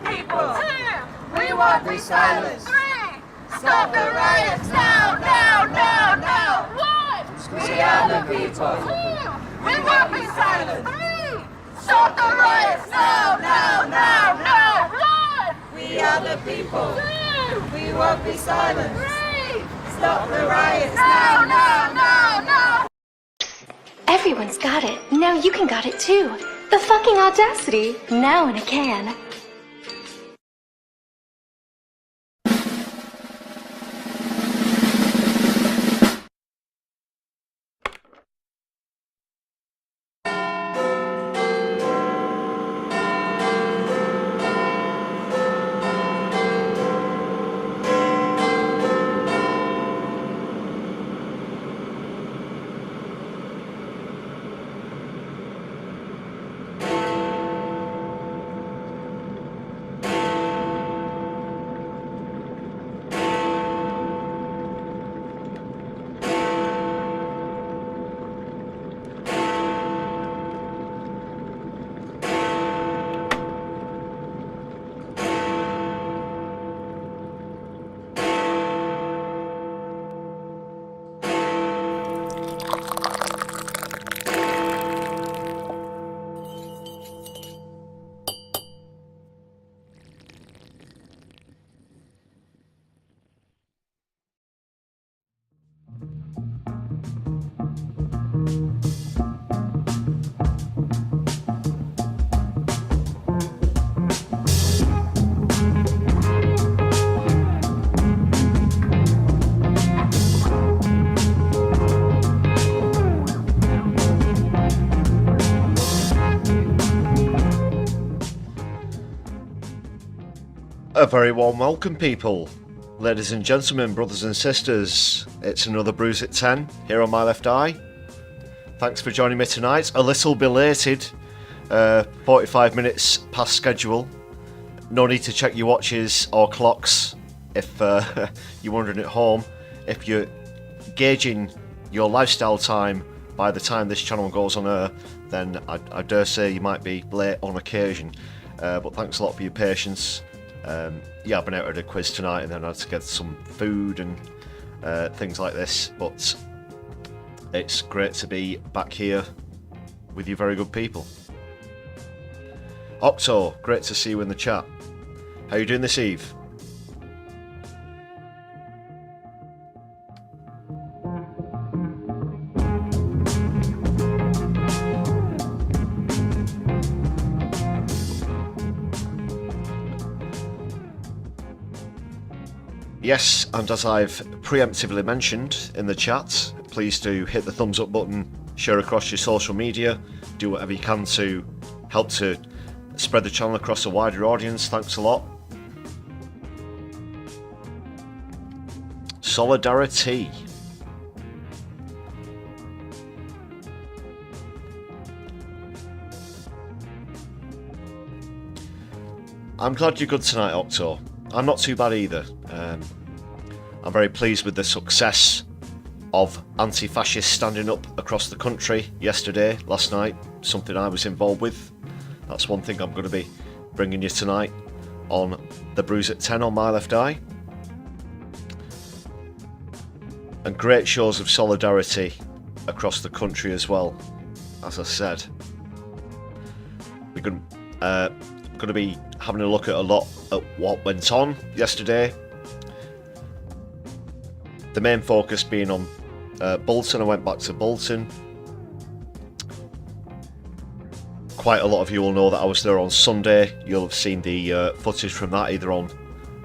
the people. 2. We won't be silenced. 3. Stop the riots now, now, now, now. 1. We are the people. 2. We won't be silenced. 3. Stop the riots now, now, now, now. 1. We are the people. 2. We won't be silenced. 3. Stop the riots now, now, now, now. Everyone's got it. Now you can got it too. The fucking audacity. Now in a can. A very warm welcome, people. Ladies and gentlemen, brothers and sisters, it's another Brews at 10 here on my left eye. Thanks for joining me tonight. A little belated, 45 minutes past schedule. No need to check your watches or clocks if you're wondering at home. If you're gauging your lifestyle time by the time this channel goes on air, then I dare say you might be late on occasion. But thanks a lot for your patience. Yeah, I've been out at a quiz tonight and then I had to get some food and things like this, but it's great to be back here with you very good people. Octo, great to see you in the chat. How you doing this eve? Yes, and as I've preemptively mentioned in the chat, please do hit the thumbs up button, share across your social media, do whatever you can to help to spread the channel across a wider audience. Thanks a lot. Solidari-tea. I'm glad you're good tonight, Octo. I'm not too bad either. I'm very pleased with the success of anti-fascists standing up across the country yesterday, last night, something I was involved with. That's one thing I'm going to be bringing you tonight on the Brews at 10 on my left eye. And great shows of solidarity across the country as well, as I said. We're going to be having a look at a lot at what went on yesterday. The main focus being on Bolton. I went back to Bolton. Quite a lot of you will know that I was there on Sunday. You'll have seen the footage from that either on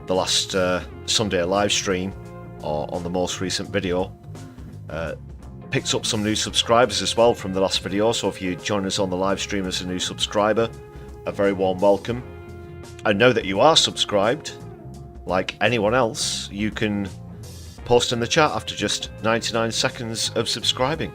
the last Sunday live stream or on the most recent video. Picked up some new subscribers as well from the last video, so if you join us on the live stream as a new subscriber, a very warm welcome. And now that you are subscribed, like anyone else, you can post in the chat after just 99 seconds of subscribing.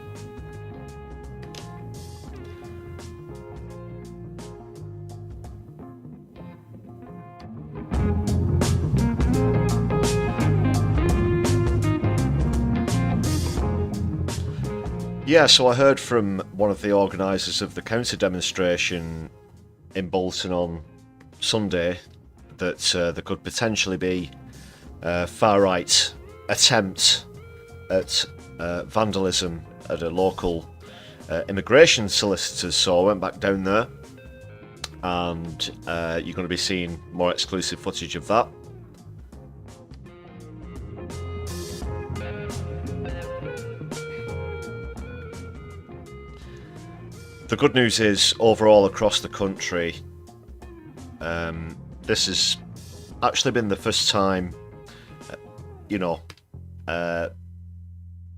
Yeah, so I heard from one of the organisers of the counter demonstration in Bolton on Sunday that there could potentially be far-right attempt at vandalism at a local immigration solicitor, so I went back down there, and you're going to be seeing more exclusive footage of that. The good news is, overall across the country, this has actually been the first time,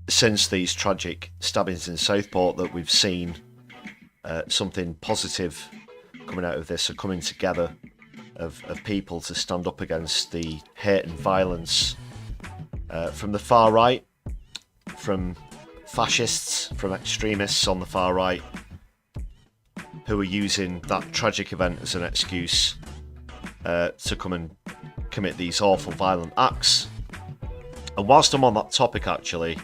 since these tragic stabbings in Southport, that we've seen something positive coming out of this, a coming together of people to stand up against the hate and violence from the far right, from fascists, from extremists on the far right, who are using that tragic event as an excuse to come and commit these awful violent acts. And whilst I'm on that topic, actually,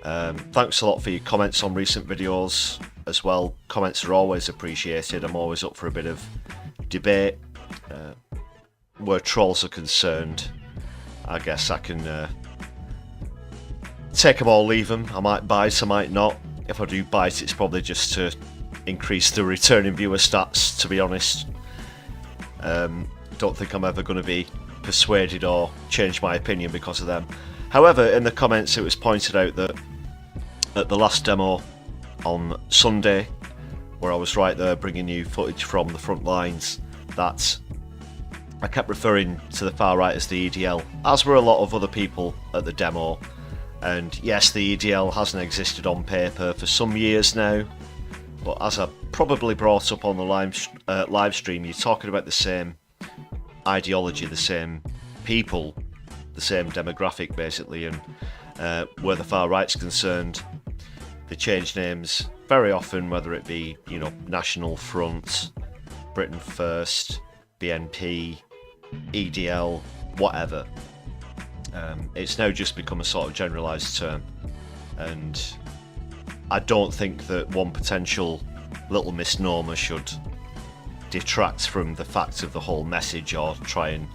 thanks a lot for your comments on recent videos as well. Comments are always appreciated. I'm always up for a bit of debate. Where trolls are concerned, I guess I can take them or leave them. I might bite, I might not. If I do bite, it's probably just to increase the returning viewer stats, to be honest. Don't think I'm ever going to be persuaded or change my opinion because of them. However, in the comments it was pointed out that at the last demo on Sunday, where I was right there bringing you footage from the front lines, that I kept referring to the far right as the EDL, as were a lot of other people at the demo. And yes, the EDL hasn't existed on paper for some years now, but as I probably brought up on the live stream, you're talking about the same ideology, the same people, the same demographic basically, and where the far right's concerned, they change names very often, whether it be, National Front, Britain First, BNP, EDL, whatever. It's now just become a sort of generalised term, and I don't think that one potential little misnomer should detract from the fact of the whole message or try and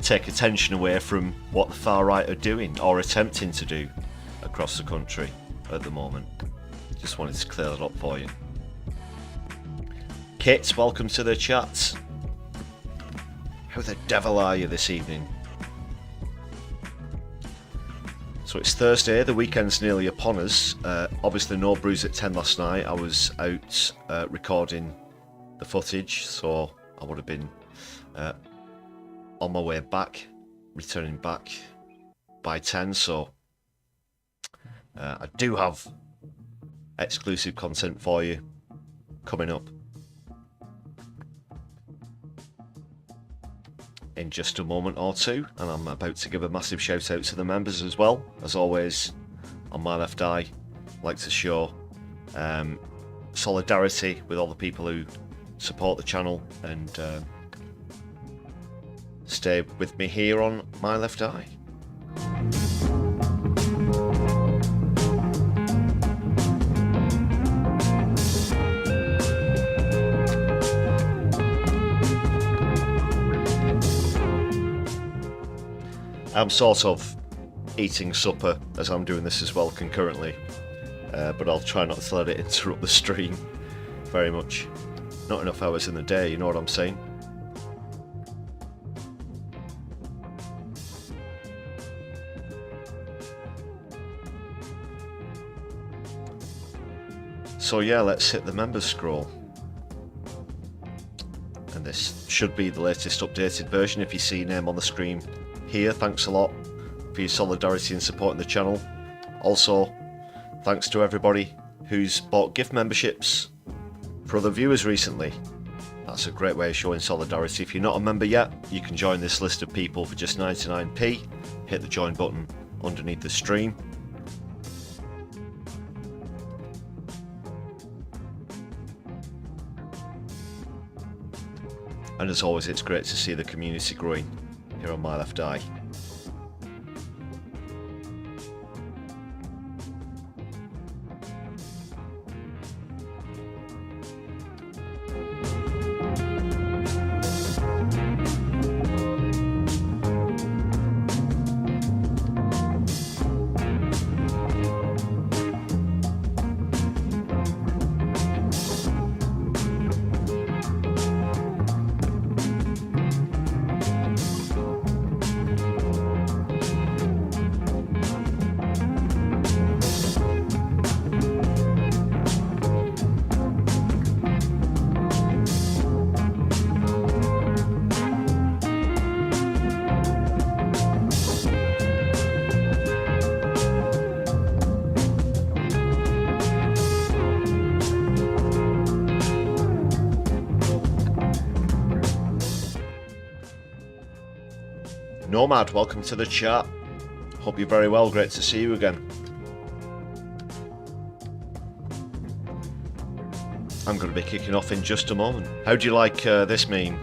take attention away from what the far right are doing or attempting to do across the country at the moment. Just wanted to clear that up for you. Kit, welcome to the chat. How the devil are you this evening? So it's Thursday, the weekend's nearly upon us. Obviously no Brews at 10 last night. I was out recording the footage, so I would have been on my way back, returning back by 10, so I do have exclusive content for you coming up in just a moment or two, and I'm about to give a massive shout out to the members as well. As always, on my left eye, I like to show solidarity with all the people who support the channel and stay with me here on my left eye. I'm sort of eating supper as I'm doing this as well concurrently, but I'll try not to let it interrupt the stream very much. Not enough hours in the day, you know what I'm saying? So yeah, let's hit the members scroll. And this should be the latest updated version. If you see your name on the screen here, thanks a lot for your solidarity and supporting the channel. Also, thanks to everybody who's bought gift memberships for other viewers recently. That's a great way of showing solidarity. If you're not a member yet, you can join this list of people for just 99p. Hit the join button underneath the stream. And as always, it's great to see the community growing here on my left eye. Nomad, welcome to the chat. Hope you're very well, great to see you again. I'm going to be kicking off in just a moment. How do you like this meme?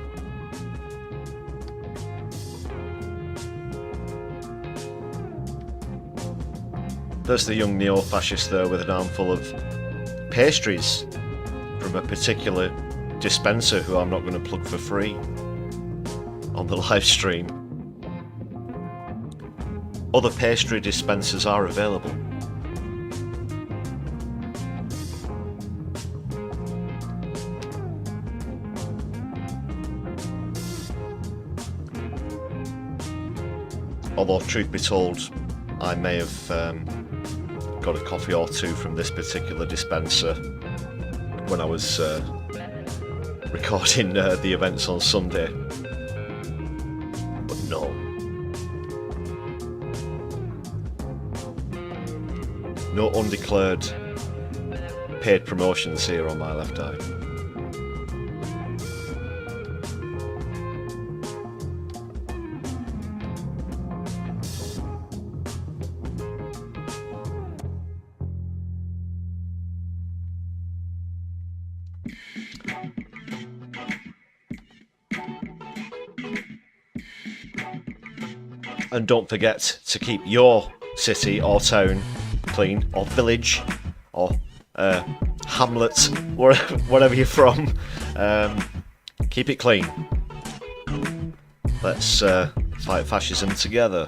There's the young neo-fascist there with an armful of pastries from a particular dispenser who I'm not going to plug for free on the live stream. Other pastry dispensers are available. Although, truth be told, I may have got a coffee or two from this particular dispenser when I was recording the events on Sunday. But no. No undeclared paid promotions here on my left eye. And don't forget to keep your city or town clean, or village, or hamlet, wherever you're from. Keep it clean. Let's fight fascism together.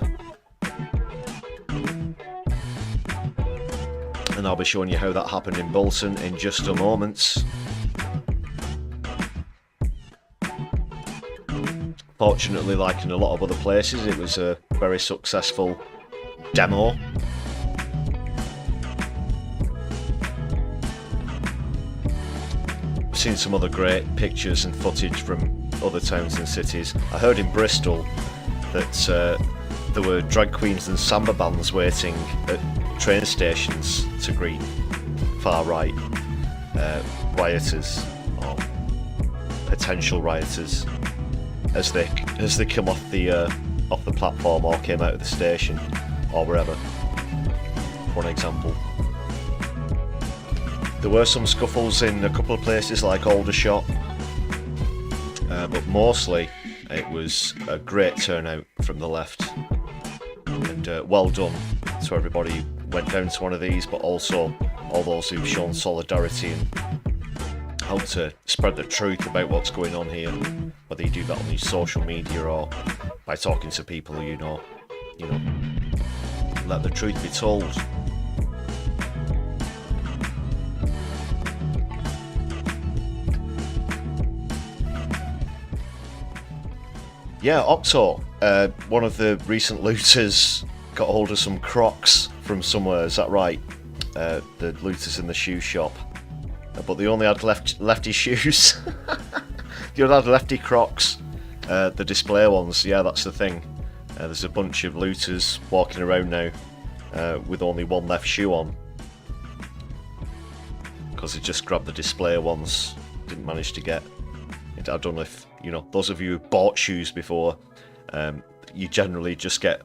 And I'll be showing you how that happened in Bolton in just a moment. Fortunately, like in a lot of other places, it was a very successful demo. I've seen some other great pictures and footage from other towns and cities. I heard in Bristol that there were drag queens and samba bands waiting at train stations to greet far-right rioters, or potential rioters, as they come off the platform or came out of the station or wherever, for an example. There were some scuffles in a couple of places like Aldershot, but mostly it was a great turnout from the left, and well done to everybody who went down to one of these, but also all those who've shown solidarity and helped to spread the truth about what's going on here, whether you do that on your social media or by talking to people who you know, let the truth be told. Yeah, Octo, one of the recent looters got hold of some Crocs from somewhere, is that right? The looters in the shoe shop. But they only had Lefty shoes. They only had Lefty Crocs, the display ones. Yeah, that's the thing. There's a bunch of looters walking around now with only one left shoe on, because they just grabbed the display ones. Didn't manage to get. I don't know if those of you who bought shoes before. You generally just get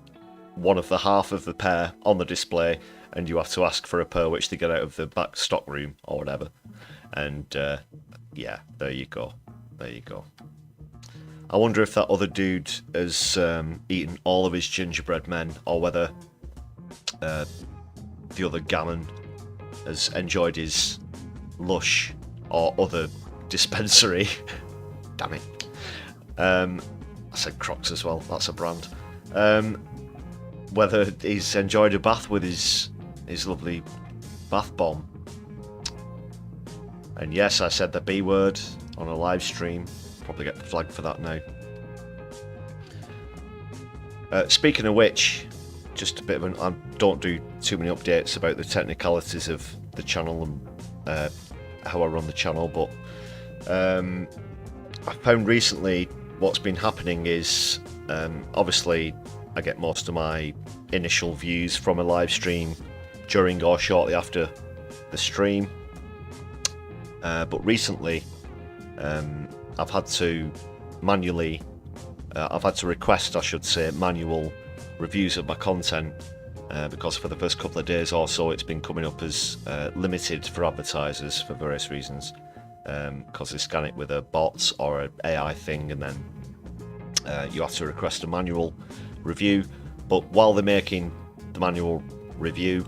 one of the half of the pair on the display, and you have to ask for a pair which they get out of the back stock room or whatever. And yeah, there you go. There you go. I wonder if that other dude has eaten all of his gingerbread men, or whether the other gammon has enjoyed his Lush or other dispensary. Damn it. I said Crocs as well, that's a brand. Whether he's enjoyed a bath with his lovely bath bomb. And yes, I said the B word on a live stream. Probably get flagged for that now. Speaking of which, just a bit of I don't do too many updates about the technicalities of the channel and how I run the channel, but I found recently what's been happening is obviously I get most of my initial views from a live stream during or shortly after the stream, but recently I've had to manually I've had to request, I should say, manual reviews of my content because for the first couple of days or so it's been coming up as limited for advertisers for various reasons, because they scan it with a bot or an AI thing, and then you have to request a manual review. But while they're making the manual review,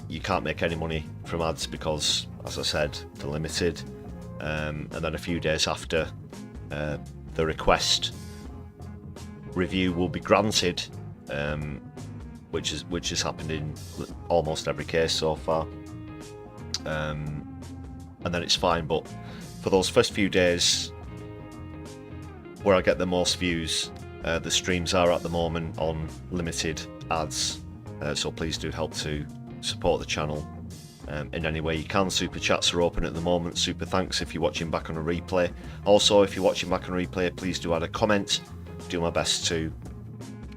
you can't make any money from ads because, as I said, they're limited. And then a few days after the request, review will be granted, which has happened in almost every case so far, and then it's fine. But for those first few days where I get the most views, the streams are at the moment on limited ads, so please do help to support the channel in any way you can. Super chats are open at the moment. Super thanks if you're watching back on a replay. Also, if you're watching back on a replay, please do add a comment. Do my best to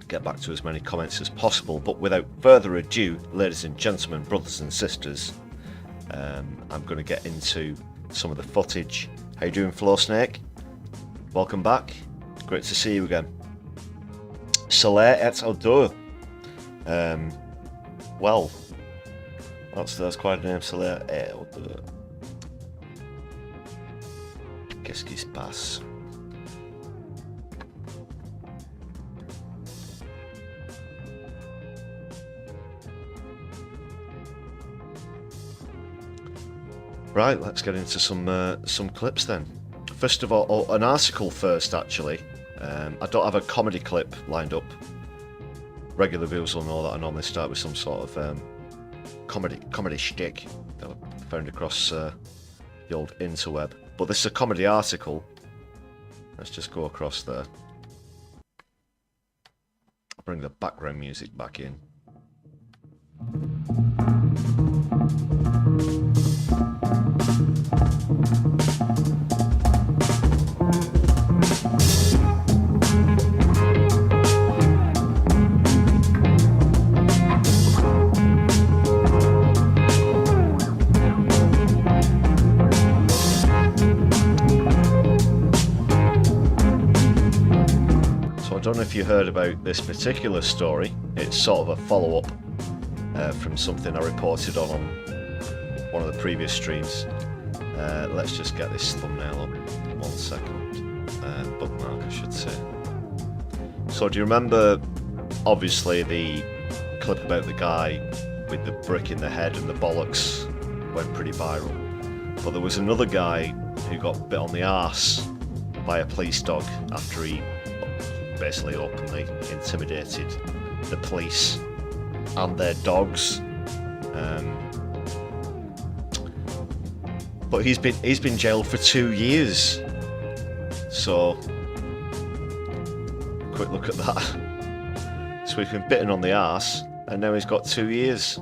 get back to as many comments as possible. But without further ado, ladies and gentlemen, brothers and sisters, I'm going to get into some of the footage. How you doing, Flow Snake? Welcome back. Great to see you again. Soleil et au deux. Well, that's quite a name, Soleil et au deux. Qu'est-ce qui se passe? Right, let's get into some clips then. First of all, an article first actually. I don't have a comedy clip lined up. Regular viewers will know that I normally start with some sort of comedy shtick that I found across the old interweb. But this is a comedy article. Let's just go across there. Bring the background music back in. I don't know if you heard about this particular story. It's sort of a follow-up from something I reported on one of the previous streams. Let's just get this thumbnail up. 1 second. Bookmark, I should say. So do you remember, obviously, the clip about the guy with the brick in the head and the bollocks went pretty viral. But there was another guy who got bit on the arse by a police dog after he basically openly intimidated the police and their dogs. But he's been jailed for 2 years. So quick look at that. So he's been bitten on the arse and now he's got 2 years,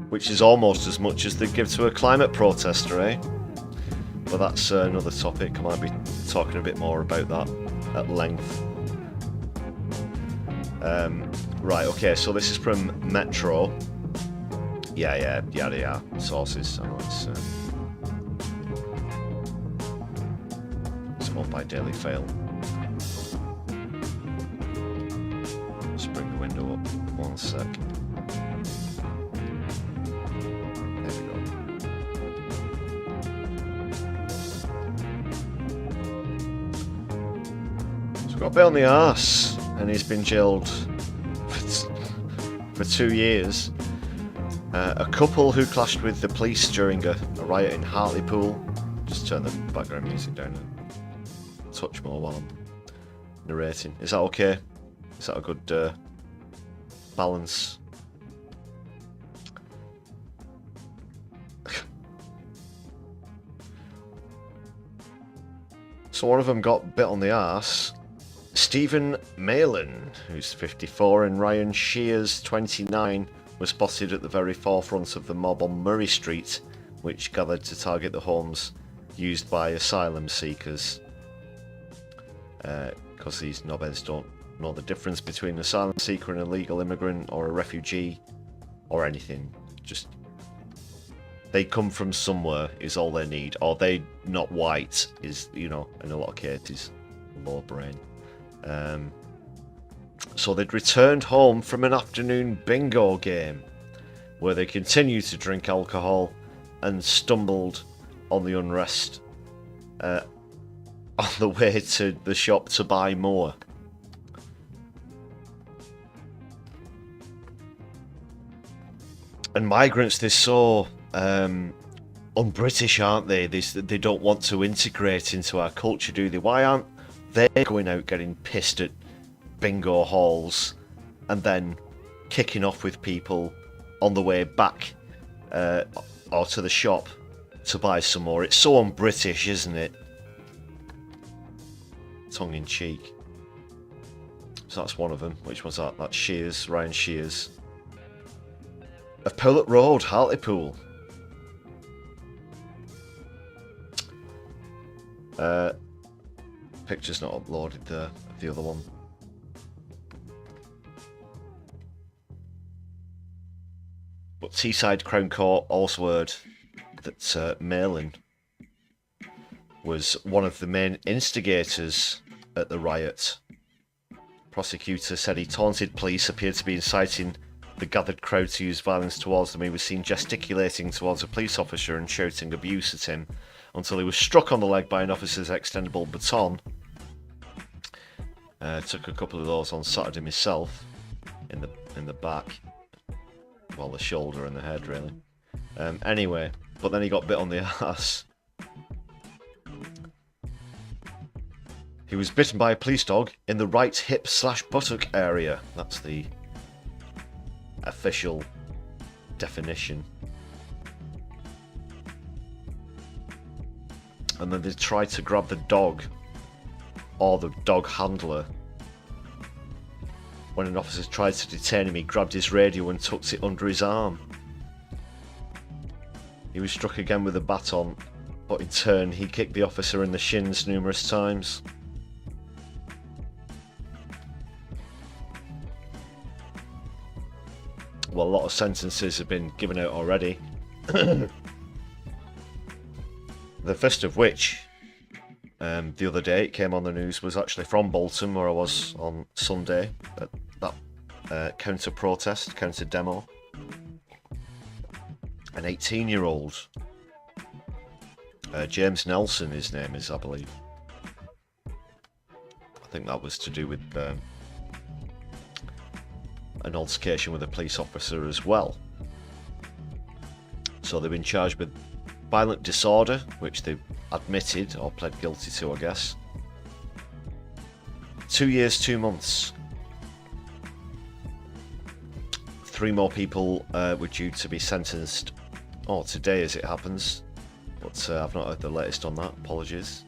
which is almost as much as they give to a climate protester, eh? But that's another topic. I might be talking a bit more about that at length. Right, okay, so this is from Metro. Yeah, sources. I know it's owned by Daily Fail. Just bring the window up 1 sec. There we go. So got a bit on the arse, and he's been jailed for 2 years. A couple who clashed with the police during a riot in Hartlepool. Just turn the background music down a touch more while I'm narrating. Is that okay? Is that a good balance? So one of them got bit on the arse. Stephen Malin, who's 54, and Ryan Shears, 29, were spotted at the very forefront of the mob on Murray Street, which gathered to target the homes used by asylum seekers. Because these knobheads don't know the difference between an asylum seeker and a legal immigrant or a refugee or anything. Just they come from somewhere is all they need, or they not white is, you know, in a lot of cases, low brain. So they'd returned home from an afternoon bingo game where they continued to drink alcohol and stumbled on the unrest on the way to the shop to buy more. And migrants, they're so un-British, aren't they? They don't want to integrate into our culture, do they? Why aren't they going out getting pissed at bingo halls and then kicking off with people on the way back or to the shop to buy some more? It's so un-British, isn't it? Tongue-in-cheek. So that's one of them. Which was that? That's Shears, Ryan Shears. Of Pullet Road, Hartlepool. Picture's not uploaded there of the other one. But Teesside Crown Court also heard that Malin was one of the main instigators at the riot. Prosecutor said he taunted police, appeared to be inciting the gathered crowd to use violence towards them. He was seen gesticulating towards a police officer and shouting abuse at him until he was struck on the leg by an officer's extendable baton. Took a couple of those on Saturday myself in the back. Well, the shoulder and the head, really. Anyway, but then he got bit on the arse. He was bitten by a police dog in the right hip/buttock area. That's the official definition. And then they tried to grab the dog or the dog handler. When an officer tried to detain him, he grabbed his radio and tucked it under his arm. He was struck again with a baton, but in turn he kicked the officer in the shins numerous times. Well, a lot of sentences have been given out already. The first of which, the other day, it came on the news, was actually from Bolton, where I was on Sunday at that counter-protest, counter-demo. An 18-year-old, James Nelson, his name is, I believe. I think that was to do with an altercation with a police officer as well. So they've been charged with violent disorder, which they've admitted or pled guilty to, I guess. 2 years, 2 months. 3 more people were due to be sentenced, today as it happens. But I've not heard the latest on that, apologies.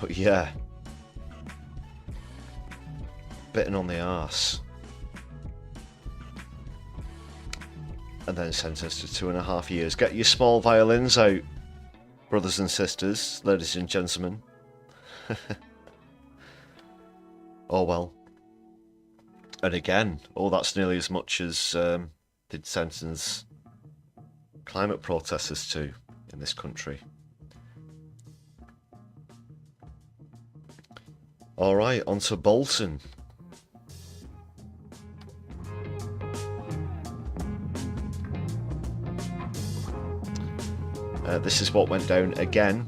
But yeah. Bitten on the arse. And then sentenced to 2.5 years. Get your small violins out, brothers and sisters, ladies and gentlemen. Oh well. And again, that's nearly as much as they'd sentence climate protesters to in this country. Alright, on to Bolton. This is what went down again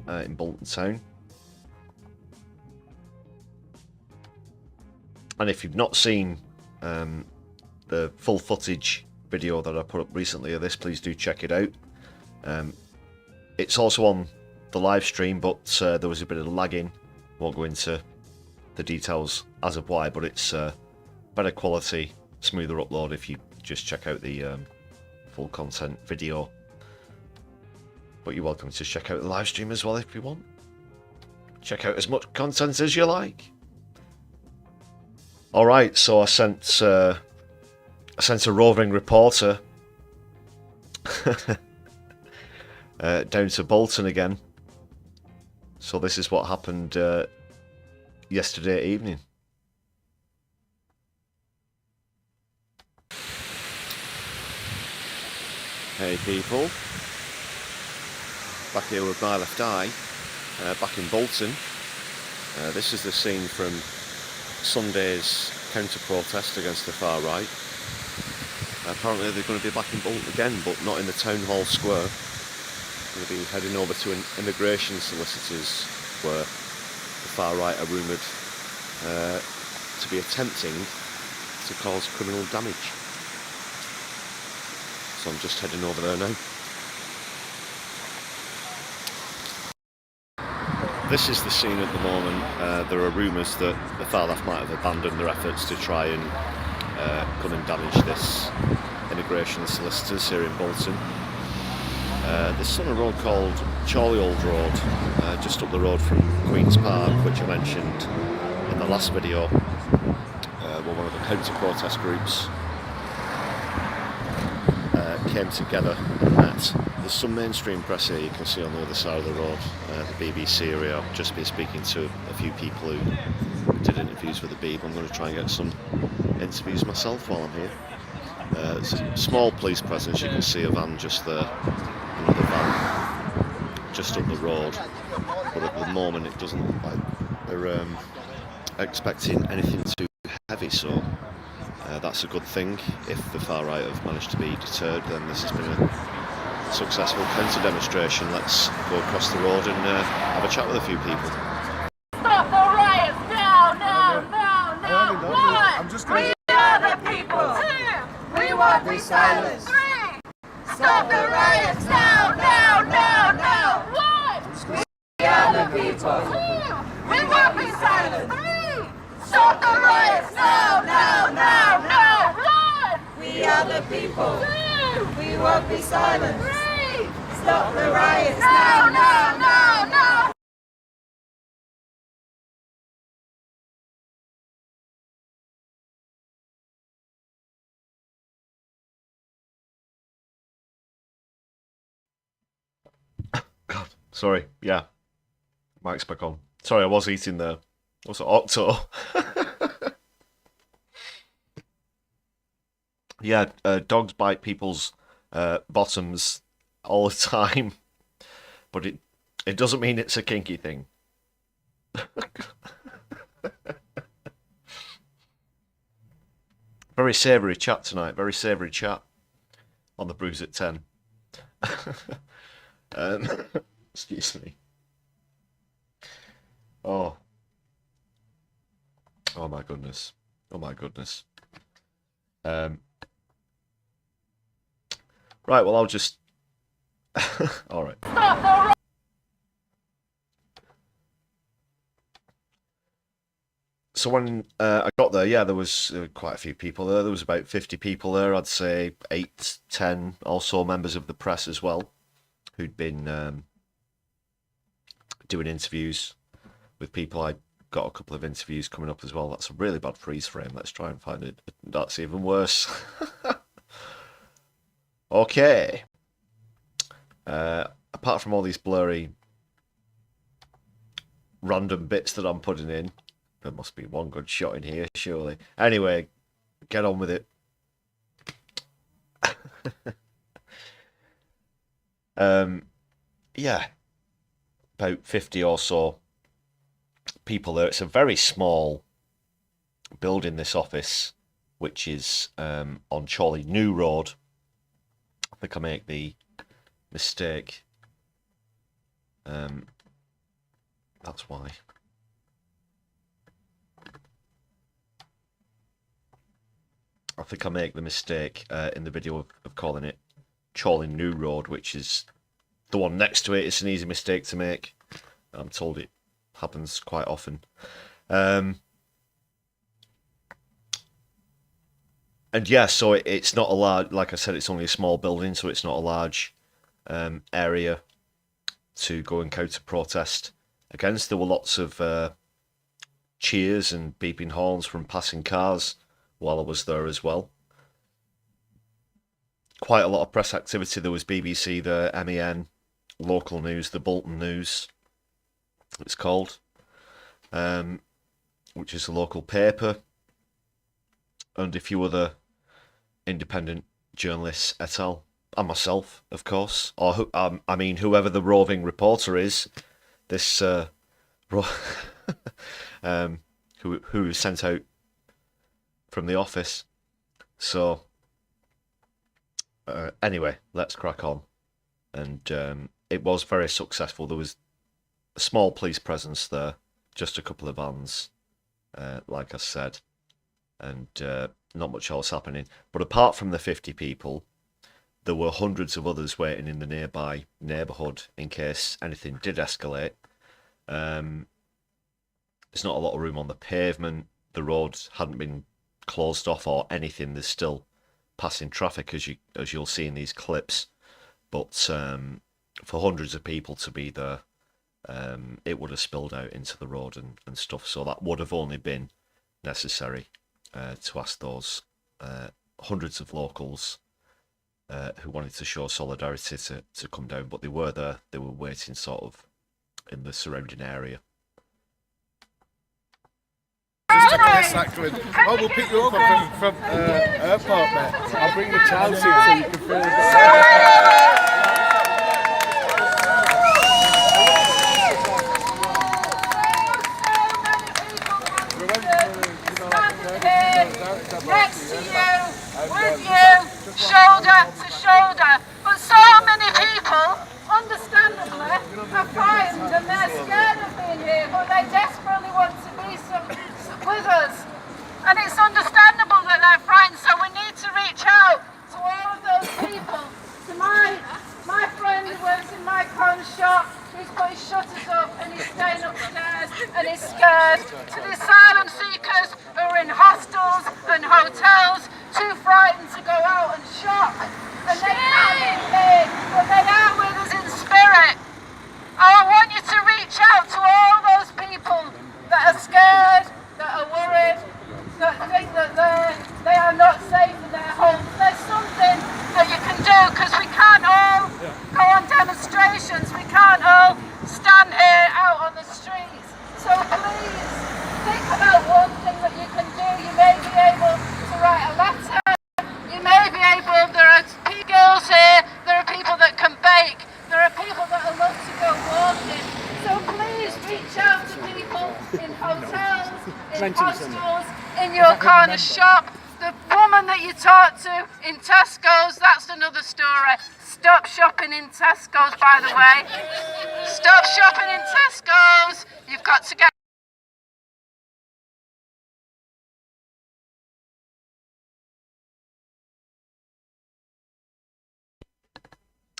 in Bolton Town. And if you've not seen the full footage video that I put up recently of this, please do check it out. It's also on the live stream, but there was a bit of lagging. Won't go into the details as of why, but it's better quality, smoother upload if you just check out the full content video. But you're welcome to check out the live stream as well if you want. Check out as much content as you like. Alright, so I sent a roving reporter down to Bolton again. So this is what happened yesterday evening. Hey people. Back here with my left eye, back in Bolton. This is the scene from Sunday's counter-protest against the far right. Apparently they're going to be back in Bolton again, but not in the Town Hall Square. They're going to be heading over to an immigration solicitors where the far right are rumoured to be attempting to cause criminal damage. So I'm just heading over there now. This is the scene at the moment. There are rumours that the far left might have abandoned their efforts to try and come and damage this immigration solicitors here in Bolton. This is on a road called Chorley Old Road, just up the road from Queen's Park, which I mentioned in the last video, where one of the counter-protest groups came together and met. There's some mainstream press here you can see on the other side of the road, the BBC area. I've just been speaking to a few people who did interviews with the Beeb. I'm going to try and get some interviews myself while I'm here. There's a small police presence, you can see a van just there, another van just up the road, but at the moment it doesn't look like they're expecting anything too heavy, so that's a good thing. If the far right have managed to be deterred, then this has been a successful counter demonstration. Let's go across the road and have a chat with a few people. Stop the riots! No! I'm just going to... We are the people! 2. We won't be silenced! 3. Stop the riots! No! 1. We are the people! 2. We won't be silenced! 3. Stop the riots! No! 1. We are the people! 2. We won't be silenced! 3. Stop the riots! No! God, sorry, yeah. Mic's back on. Sorry, I was eating there. What's it, Octo? Yeah, dogs bite people's bottoms all the time, but it doesn't mean it's a kinky thing. Very savoury chat tonight, very savoury chat on the Brews at 10. Excuse me. Oh my goodness. Oh my goodness. Right, well, I'll just... Alright. So when I got there, yeah, there was quite a few people there. There was about 50 people there. I'd say 8, 10 also members of the press as well, who'd been doing interviews with people. I got a couple of interviews coming up as well. That's a really bad freeze frame. Let's try and find it. That's even worse. Okay. Apart from all these blurry random bits that I'm putting in, there must be one good shot in here, surely. Anyway, get on with it. Yeah, about 50 or so people there. It's a very small building, this office, which is on Chorley New Road. I think I make the mistake. That's why. I think I make the mistake in the video of calling it Chorley New Road, which is the one next to it. It's an easy mistake to make. I'm told it happens quite often. And yeah, so it's not a large, like I said, it's only a small building, so it's not a large area to go and counter protest against. There were lots of cheers and beeping horns from passing cars while I was there as well. Quite a lot of press activity. There was BBC there, MEN, local news, the Bolton News, it's called, which is a local paper, and a few other independent journalists et al. And myself, of course, or I mean, whoever the roving reporter is. This who was sent out from the office. So anyway, let's crack on. And it was very successful. There was a small police presence there, just a couple of vans, like I said, and not much else happening. But apart from the 50 people, there were hundreds of others waiting in the nearby neighbourhood in case anything did escalate. There's not a lot of room on the pavement. The roads hadn't been closed off or anything. There's still passing traffic, as you'll see in these clips. But for hundreds of people to be there, it would have spilled out into the road and stuff. So that would have only been necessary to ask those hundreds of locals who wanted to show solidarity to come down. But they were there. They were waiting sort of in the surrounding area. Just a piss accident. Oh, we'll pick you up from airport, mate. I'll bring the child seat so you can feel it. Next to you, with you, shoulder to shoulder. But so many people, understandably, are frightened and they're scared of being here, but they desperately want to be with us. And it's understandable that they're frightened, so we need to reach out to all of those people. To my friend who works in my cone shop, who's put his shutters up and he's staying upstairs and he's scared. To the asylum seekers who are in hostels and hotels, too frightened to go out and shop. And they can't be paid, but they are with us in spirit. I want you to reach out to all those people that are scared, that are worried, that think that they are not safe in their homes. There's something that you can do, because we can't all go on demonstrations, we can't all stand here out on the streets. So please, think about one thing that you can do. You may be able to write a letter, you may be able, there are girls here, there are people that can bake, there are people that love to go walking. So please reach out to people in hotels, in hostels, in your corner shop. The woman that you talked to in Tesco's, that's another story. Stop shopping in Tesco's, by the way. Stop shopping in Tesco's. You've got to get...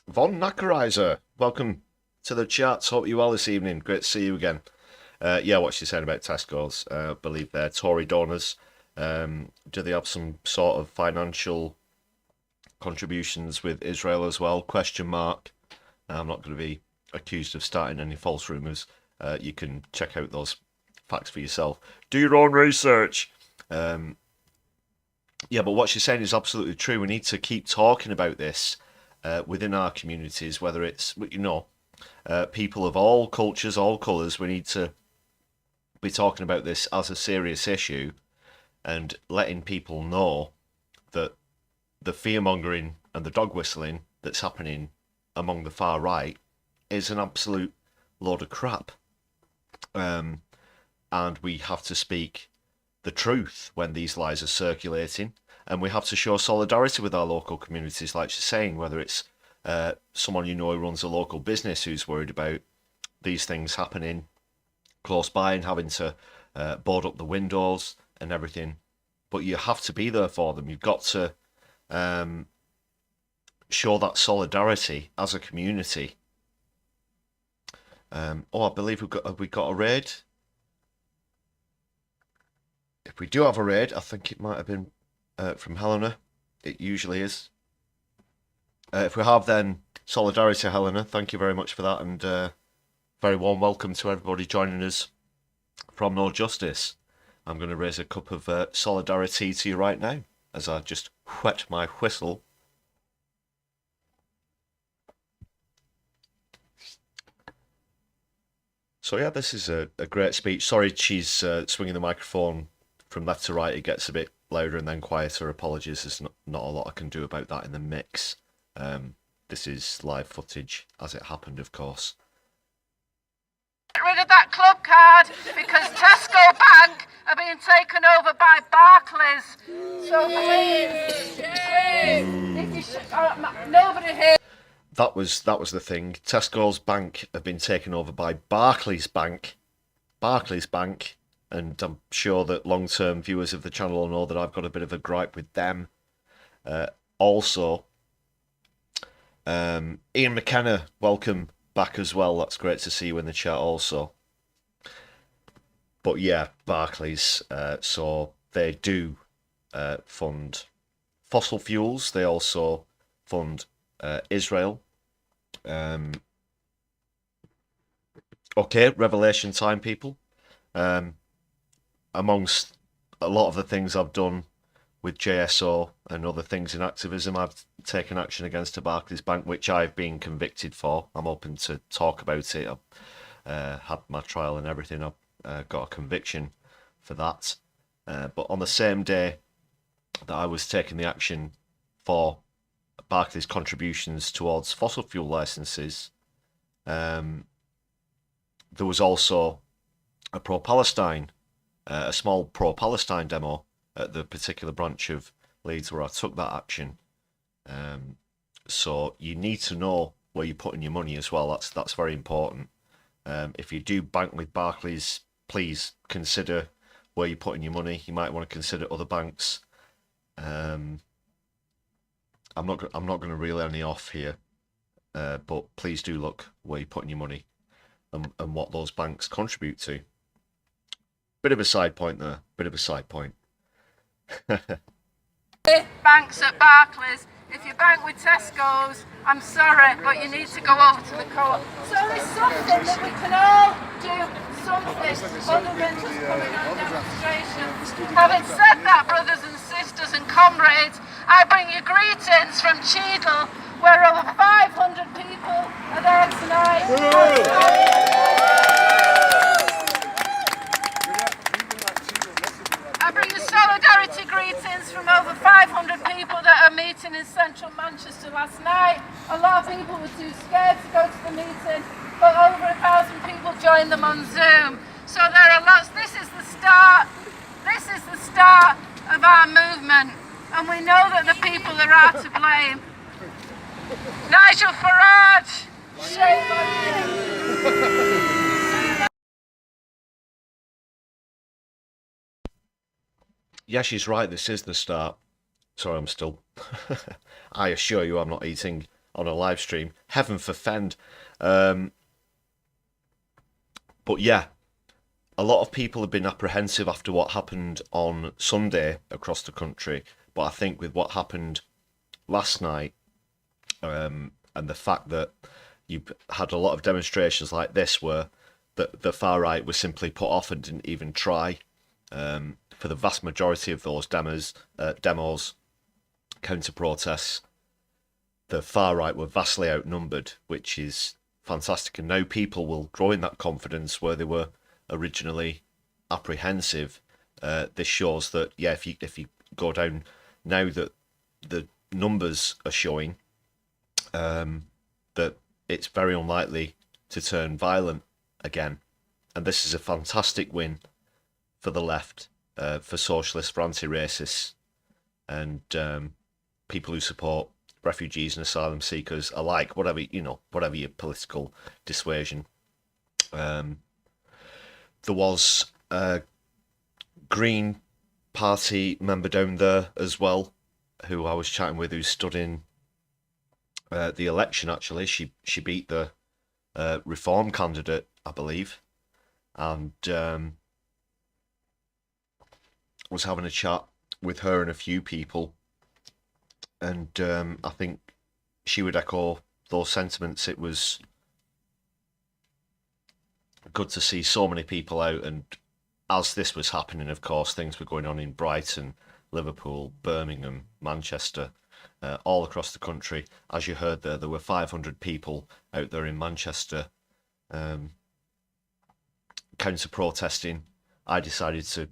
Von Nackerizer, welcome to the chat. Hope you well this evening. Great to see you again. Yeah, what she's saying about Tesco's, I believe they're Tory donors. Do they have some sort of financial contributions with Israel as well? Question mark. I'm not going to be accused of starting any false rumours. You can check out those facts for yourself. Do your own research. Yeah, but what she's saying is absolutely true. We need to keep talking about this within our communities, whether it's, people of all cultures, all colours. We need to be talking about this as a serious issue and letting people know that the fear-mongering and the dog whistling that's happening among the far right is an absolute load of crap. And we have to speak the truth when these lies are circulating, and we have to show solidarity with our local communities, like she's saying, whether it's someone who runs a local business who's worried about these things happening close by and having to board up the windows and everything. But you have to be there for them. You've got to show that solidarity as a community. I believe we got a raid. If we do have a raid, I think it might have been from Helena. It usually is. If we have, then solidarity, Helena. Thank you very much for that, and very warm welcome to everybody joining us from No Justice. I'm going to raise a cup of solidarity to you right now as I just whet my whistle. So yeah, this is a great speech. Sorry, she's swinging the microphone from left to right. It gets a bit louder and then quieter. Apologies, there's not a lot I can do about that in the mix. This is live footage as it happened, of course. Get rid of that club card because Tesco Bank are being taken over by Barclays. So please, if you nobody here. That was the thing. Tesco's Bank have been taken over by Barclays Bank. Barclays Bank, and I'm sure that long-term viewers of the channel will know that I've got a bit of a gripe with them. Also, Ian McKenna, welcome back as well. That's great to see you in the chat also. But yeah, Barclays, so they do fund fossil fuels. They also fund Israel. Okay, revelation time, people. Amongst a lot of the things I've done with JSO and other things in activism, I've taken action against a Barclays Bank, which I've been convicted for. I'm open to talk about it. I've had my trial and everything. I've got a conviction for that. But on the same day that I was taking the action for Barclays' contributions towards fossil fuel licenses, there was also a pro-Palestine, a small pro-Palestine demo at the particular branch of Leeds where I took that action. So you need to know where you're putting your money as well. That's very important. If you do bank with Barclays, please consider where you're putting your money. You might want to consider other banks. I'm not going to reel any off here, but please do look where you're putting your money and what those banks contribute to. Bit of a side point there. Bit of a side point. Banks at Barclays. If you bank with Tesco's, I'm sorry, but you need to go over to the co-op. So there's something that we can all do, something other than just coming on demonstrations. Having said that, brothers and sisters and comrades, I bring you greetings from Cheadle, where over 500 people are there tonight. I bring you solidarity greetings from over 500 people that are meeting in central Manchester last night. A lot of people were too scared to go to the meeting, but over 1,000 people joined them on Zoom. So there are lots. This is the start. This is the start of our movement, and we know that the people that are to blame. Nigel Farage, shame on you. Yeah, she's right. This is the start. Sorry, I'm still... I assure you I'm not eating on a live stream. Heaven forfend. But yeah, a lot of people have been apprehensive after what happened on Sunday across the country. But I think with what happened last night, and the fact that you had a lot of demonstrations like this where the far right was simply put off and didn't even try. For the vast majority of those demos, counter-protests, the far right were vastly outnumbered, which is fantastic. And now people will grow in that confidence where they were originally apprehensive. This shows that, yeah, if you go down now that the numbers are showing that it's very unlikely to turn violent again. And this is a fantastic win for the left, for socialists, for anti-racists, and people who support refugees and asylum seekers alike, whatever your political dissuasion. There was a Green Party member down there as well, who I was chatting with, who stood in the election. Actually, she beat the Reform candidate, I believe, and was having a chat with her and a few people, and I think she would echo those sentiments. It was good to see so many people out, and as this was happening, of course, things were going on in Brighton, Liverpool, Birmingham, Manchester, all across the country. As you heard there were 500 people out there in Manchester counter-protesting. I decided to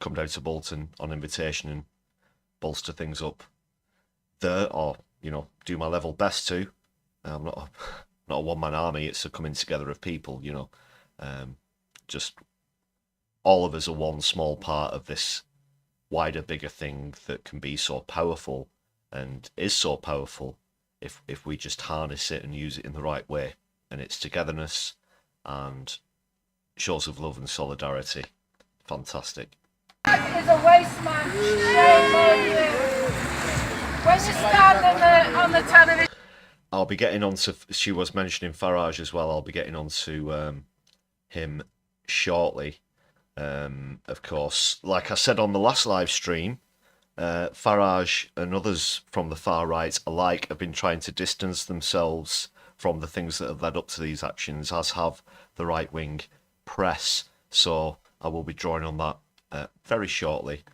come down to Bolton on invitation and bolster things up there, or do my level best to. I'm not a one-man army. It's a coming together of people, Just all of us are one small part of this wider, bigger thing that can be so powerful and is so powerful if we just harness it and use it in the right way. And it's togetherness and shows of love and solidarity. Fantastic. Is a waste man. Shame on you. When you stand on the television. I'll be getting on to, she was mentioning Farage as well, I'll be getting on to him shortly. Of course, like I said on the last live stream, Farage and others from the far right alike have been trying to distance themselves from the things that have led up to these actions, as have the right-wing press. So I will be drawing on that very shortly.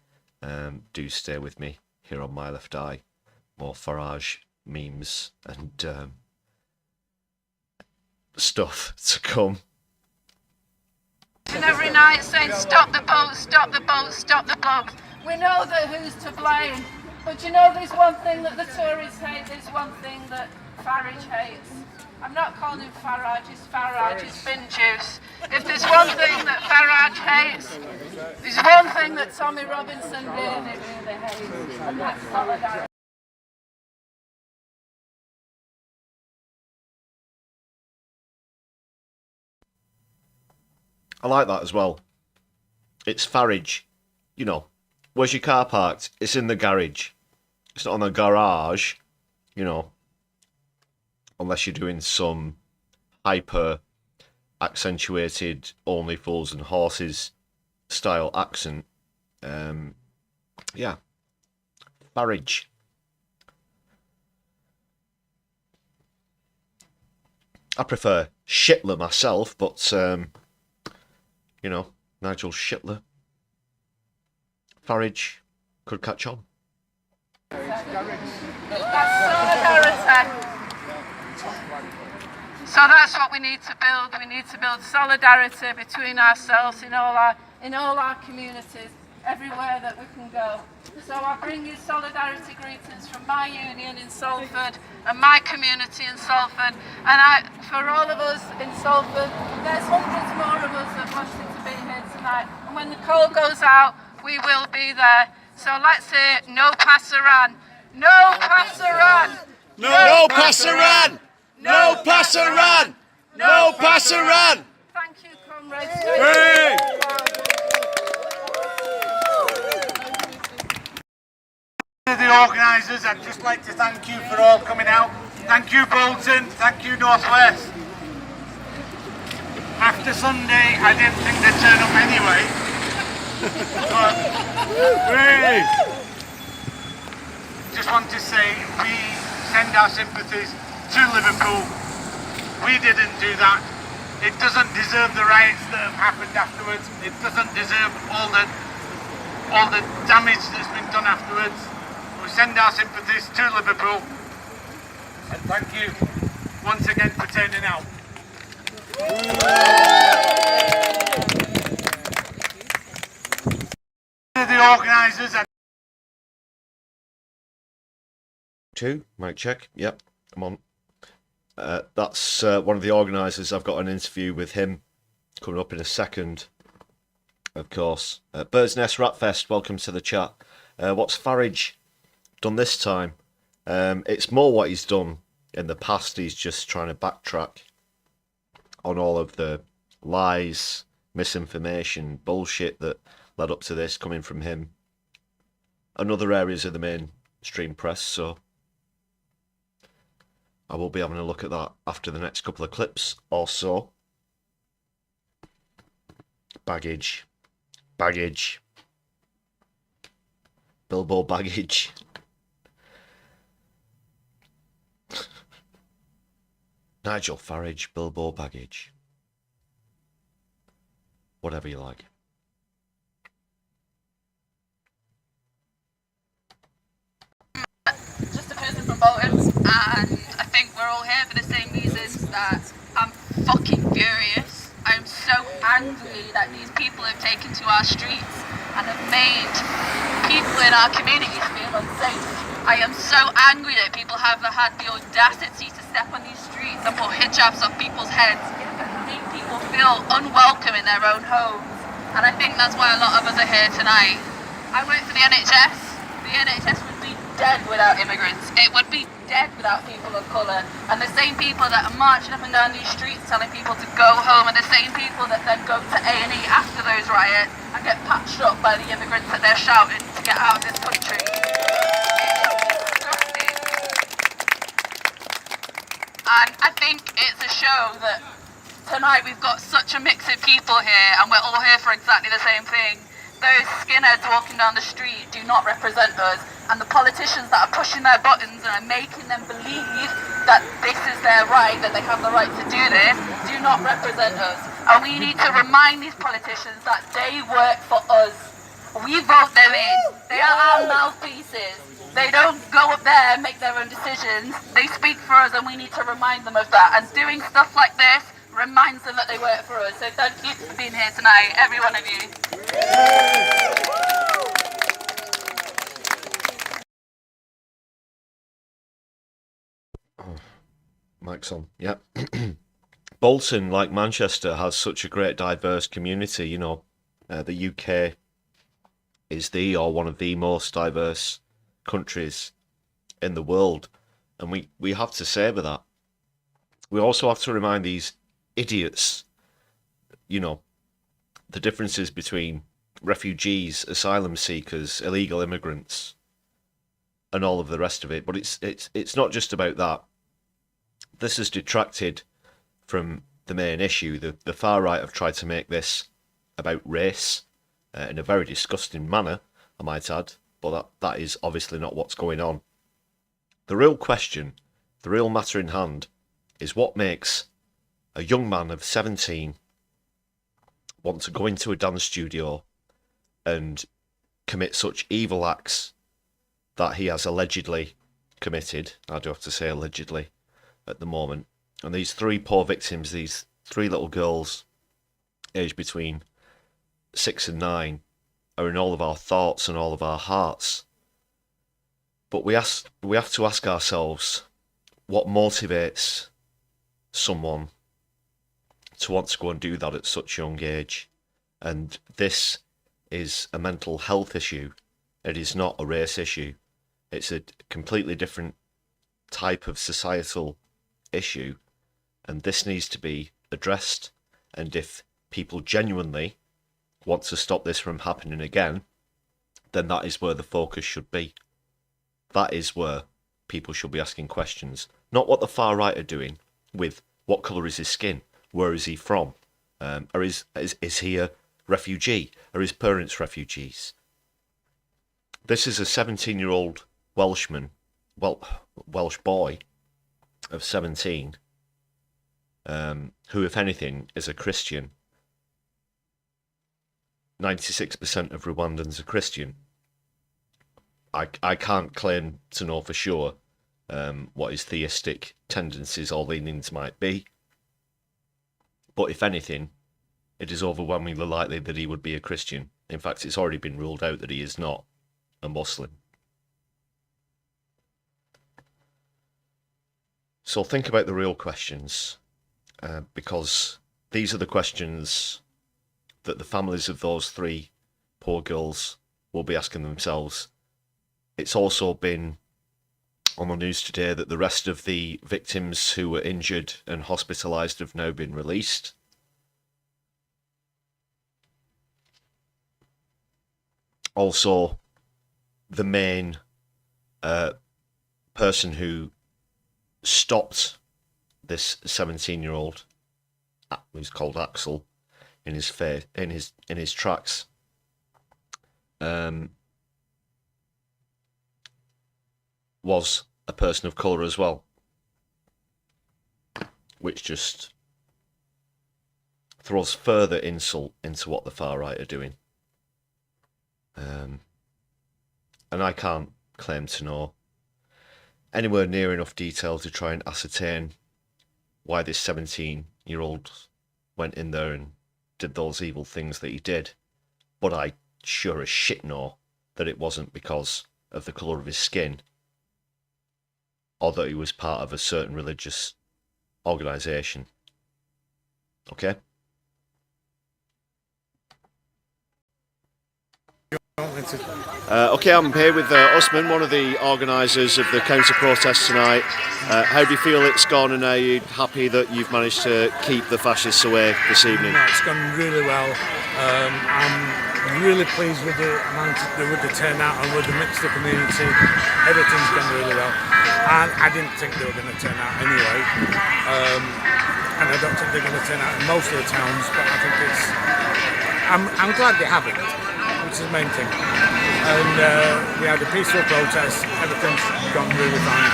Do stay with me here on My Left Eye. More Farage memes and stuff to come. And every night saying, stop the boat, stop the boat, stop the boat. We know that who's to blame. But you know there's one thing that the Tories hate, there's one thing that Farage hates. I'm not calling him Farage, it's Farage, it's bin juice. If there's one thing that Farage hates, there's one thing that Tommy Robinson really, really hates, and that's solidarity. I like that as well. It's Farage. You know, where's your car parked? It's in the garage. It's not on the garage, you know. Unless you're doing some hyper accentuated only fools and horses style accent. Yeah. Farage. I prefer Shitler myself, but you know, Nigel Shitler. Farage could catch on. That's solidarity. So that's what we need to build. We need to build solidarity between ourselves in all our communities, everywhere that we can go. So I bring you solidarity greetings from my union in Salford and my community in Salford. And for all of us in Salford, there's hundreds more of us that wanted to be here tonight. And when the call goes out, we will be there. So let's say no passaran. No passaran. No passaran. No passaran. No passaran. Thank you, comrades. Hey! The organisers, I'd just like to thank you for all coming out. Thank you, Bolton. Thank you, Northwest. After Sunday, I didn't think they'd turn up anyway. But just want to say we send our sympathies to Liverpool. We didn't do that. It doesn't deserve the riots that have happened afterwards. It doesn't deserve all the damage that's been done afterwards. We send our sympathies to Liverpool, and thank you once again for turning out. The organisers. Two, mic check. Yep, I'm on. That's one of the organisers. I've got an interview with him coming up in a second, of course. Bird's Nest Ratfest, welcome to the chat. What's Farage done this time? It's more what he's done in the past. He's just trying to backtrack on all of the lies, misinformation, bullshit that led up to this coming from him and other areas of the mainstream press. So I will be having a look at that after the next couple of clips or so. Baggage. Bilbo baggage. Nigel Farage, Bilbo baggage. Whatever you like. Just a person from Bolton, and I think we're all here for the same reasons, that I'm fucking furious. I'm so angry that these people have taken to our streets and have made people in our communities feel unsafe. I am so angry that people have had the audacity to step on these streets and put hijabs off people's heads and make people feel unwelcome in their own homes. And I think that's why a lot of us are here tonight. I work for the NHS. The NHS would be dead without immigrants. It would be dead without people of colour. And the same people that are marching up and down these streets telling people to go home are the same people that then go to A&E after those riots and get patched up by the immigrants that they're shouting to get out of this country. And I think it's a show that tonight we've got such a mix of people here and we're all here for exactly the same thing. Those skinheads walking down the street do not represent us, and the politicians that are pushing their buttons and are making them believe that this is their right, that they have the right to do this, do not represent us. And we need to remind these politicians that they work for us. We vote them in. They are our mouthpieces. They don't go up there and make their own decisions. They speak for us, and we need to remind them of that. And doing stuff like this reminds them that they work for us. So thank you for being here tonight, every one of you. Mic's on. Yeah. Bolton, like Manchester, has such a great diverse community. You know, the UK is the or one of the most diverse countries in the world, and we have to savour that. We also have to remind these idiots, you know, the differences between refugees, asylum seekers, illegal immigrants, and all of the rest of it. But it's not just about that. This has detracted from the main issue. The far right have tried to make this about race in a very disgusting manner, I might add, but that is obviously not what's going on. The real question, the real matter in hand, is what makes a young man of 17 want to go into a dance studio and commit such evil acts that he has allegedly committed. I do have to say allegedly at the moment. And these three poor victims, these three little girls aged between 6 and 9, are in all of our thoughts and all of our hearts. But we have to ask ourselves what motivates someone to want to go and do that at such a young age. And this is a mental health issue. It is not a race issue. It's a completely different type of societal issue, and this needs to be addressed. And if people genuinely want to stop this from happening again, then that is where the focus should be. That is where people should be asking questions, not what the far right are doing with what colour is his skin, where is he from, or is he a refugee, or his parents refugees. This is a 17-year-old Welsh boy of 17, who, if anything, is a Christian. 96% of Rwandans are Christian. I can't claim to know for sure what his theistic tendencies or leanings might be, but if anything, it is overwhelmingly likely that he would be a Christian. In fact, it's already been ruled out that he is not a Muslim. So think about the real questions, because these are the questions that the families of those three poor girls will be asking themselves. It's also been on the news today that the rest of the victims who were injured and hospitalised have now been released. Also, the main person who stopped this 17-year-old, who's called Axel, in his tracks, was a person of colour as well, which just throws further insult into what the far right are doing. And I can't claim to know anywhere near enough detail to try and ascertain why this 17-year-old went in there and did those evil things that he did. But I sure as shit know that it wasn't because of the colour of his skin, or that he was part of a certain religious organisation. Okay? Okay, I'm here with Usman, one of the organisers of the counter-protest tonight. How do you feel it's gone, and are you happy that you've managed to keep the fascists away this evening? No, it's gone really well. I'm really pleased with the turnout and with the mix of the community. Everything's gone really well. And I didn't think they were going to turn out anyway. And I don't think they're going to turn out in most of the towns, but I think it's... I'm glad they haven't, which is the main thing. And we had a peaceful protest. Everything's gone really fine.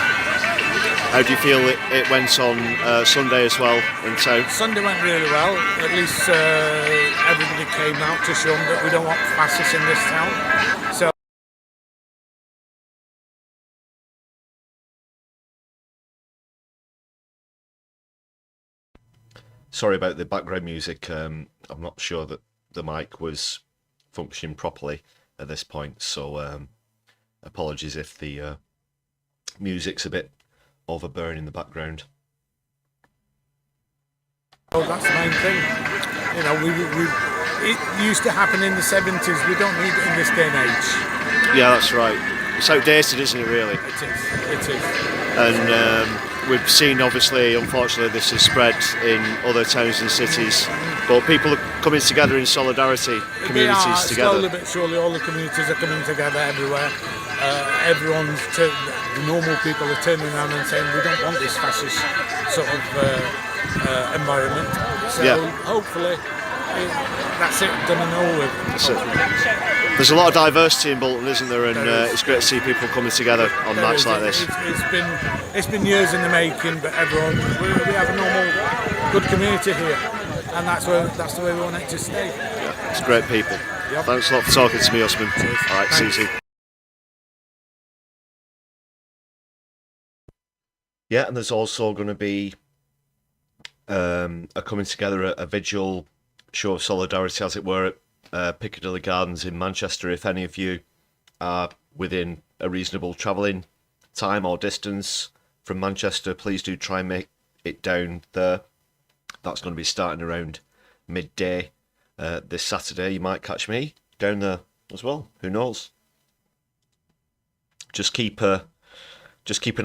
How do you feel it went on Sunday as well in town? Sunday went really well. At least everybody came out to show them that we don't want fascists in this town. So. Sorry about the background music. I'm not sure that the mic was functioning properly at this point, so apologies if the music's a bit overbearing in the background. Oh, that's the main thing. You know, it used to happen in the 70s. We don't need it in this day and age. Yeah, that's right. It's outdated, isn't it, really? It is. And we've seen, obviously, unfortunately, this has spread in other towns and cities, but people are coming together in solidarity, communities together. Slowly but surely, all the communities are coming together everywhere. The normal people are turning around and saying, we don't want this fascist sort of environment. So hopefully, that's it, done and over with. That's it. There's a lot of diversity in Bolton, isn't there? And it's great to see people coming together on nights like this. It's been years in the making, but we have a normal, good community here, and that's the way we want it to stay. Yeah, it's great people. Yep. Thanks a lot for talking to me, Usman. Cheers. All right, see you soon. Yeah, and there's also going to be a coming together, a vigil show of solidarity, as it were, at Piccadilly Gardens in Manchester. If any of you are within a reasonable travelling time or distance from Manchester, please do try and make it down there. That's going to be starting around midday this Saturday. You might catch me down there as well. Who knows? Just keep an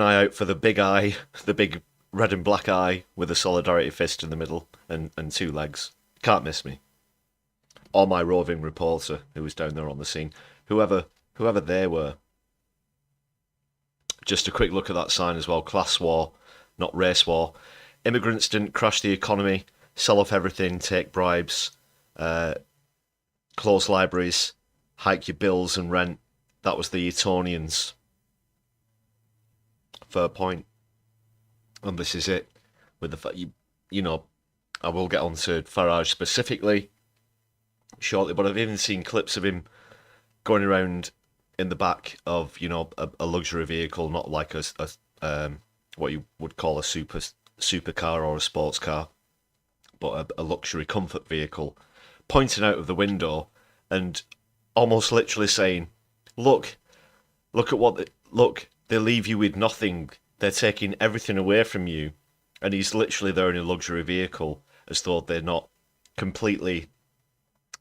eye out for the big eye, the big red and black eye with a solidarity fist in the middle and two legs. Can't miss me. Or my roving reporter who was down there on the scene. Whoever they were. Just a quick look at that sign as well. Class war, not race war. Immigrants didn't crash the economy, sell off everything, take bribes, close libraries, hike your bills and rent. That was the Etonians. Fair point. And this is it. With the fact, you know, I will get on to Farage specifically shortly, but I've even seen clips of him going around in the back of, you know, a luxury vehicle, not like a what you would call a supercar or a sports car, but a luxury comfort vehicle, pointing out of the window and almost literally saying, look at look, they leave you with nothing. They're taking everything away from you. And he's literally there in a luxury vehicle, as though they are completely